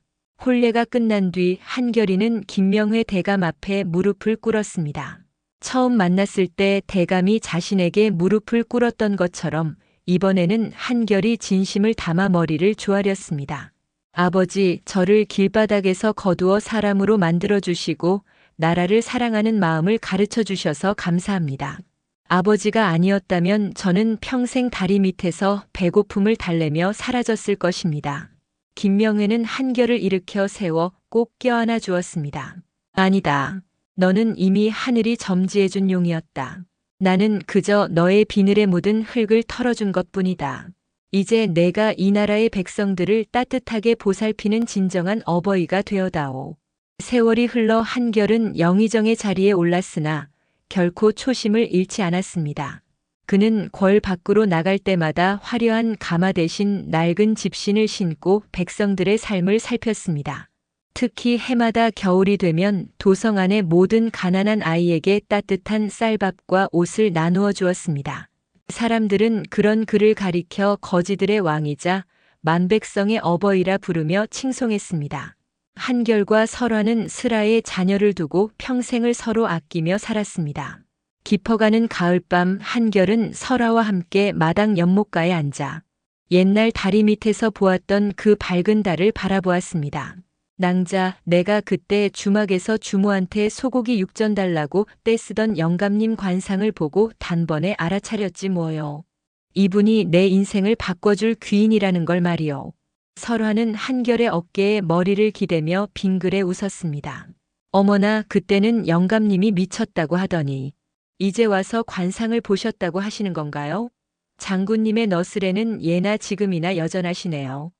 혼례가 끝난 뒤 한결이는 김명회 대감 앞에 무릎을 꿇었습니다. 처음 만났을 때 대감이 자신에게 무릎을 꿇었던 것처럼 이번에는 한결이 진심을 담아 머리를 조아렸습니다. 아버지, 저를 길바닥에서 거두어 사람으로 만들어주시고 나라를 사랑하는 마음을 가르쳐 주셔서 감사합니다. 아버지가 아니었다면 저는 평생 다리 밑에서 배고픔을 달래며 사라졌을 것입니다. 김명회는 한결을 일으켜 세워 꼭 껴안아 주었습니다. 아니다. 너는 이미 하늘이 점지해준 용이었다. 나는 그저 너의 비늘에 묻은 흙을 털어준 것뿐이다. 이제 내가 이 나라의 백성들을 따뜻하게 보살피는 진정한 어버이가 되어다오. 세월이 흘러 한결은 영의정의 자리에 올랐으나 결코 초심을 잃지 않았습니다. 그는 궐 밖으로 나갈 때마다 화려한 가마 대신 낡은 집신을 신고 백성들의 삶을 살폈습니다. 특히 해마다 겨울이 되면 도성 안의 모든 가난한 아이에게 따뜻한 쌀밥과 옷을 나누어 주었습니다. 사람들은 그런 그를 가리켜 거지들의 왕이자 만백성의 어버이라 부르며 칭송했습니다. 한결과 설화는 슬하의 자녀를 두고 평생을 서로 아끼며 살았습니다. 깊어가는 가을밤 한결은 설화와 함께 마당 연못가에 앉아 옛날 다리 밑에서 보았던 그 밝은 달을 바라보았습니다. 낭자, 내가 그때 주막에서 주모한테 소고기 육전 달라고 떼쓰던 영감님 관상을 보고 단번에 알아차렸지 뭐요. 이분이 내 인생을 바꿔줄 귀인이라는 걸 말이요. 설화는 한결의 어깨에 머리를 기대며 빙그레 웃었습니다. 어머나, 그때는 영감님이 미쳤다고 하더니 이제 와서 관상을 보셨다고 하시는 건가요? 장군님의 너스레는 예나 지금이나 여전하시네요.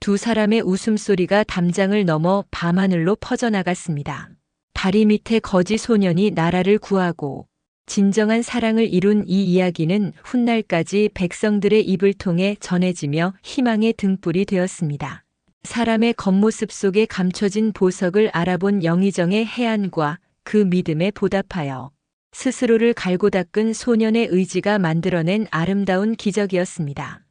두 사람의 웃음소리가 담장을 넘어 밤하늘로 퍼져나갔습니다. 다리 밑에 거지 소년이 나라를 구하고 진정한 사랑을 이룬 이 이야기는 훗날까지 백성들의 입을 통해 전해지며 희망의 등불이 되었습니다. 사람의 겉모습 속에 감춰진 보석을 알아본 영의정의 해안과 그 믿음에 보답하여 스스로를 갈고 닦은 소년의 의지가 만들어낸 아름다운 기적이었습니다.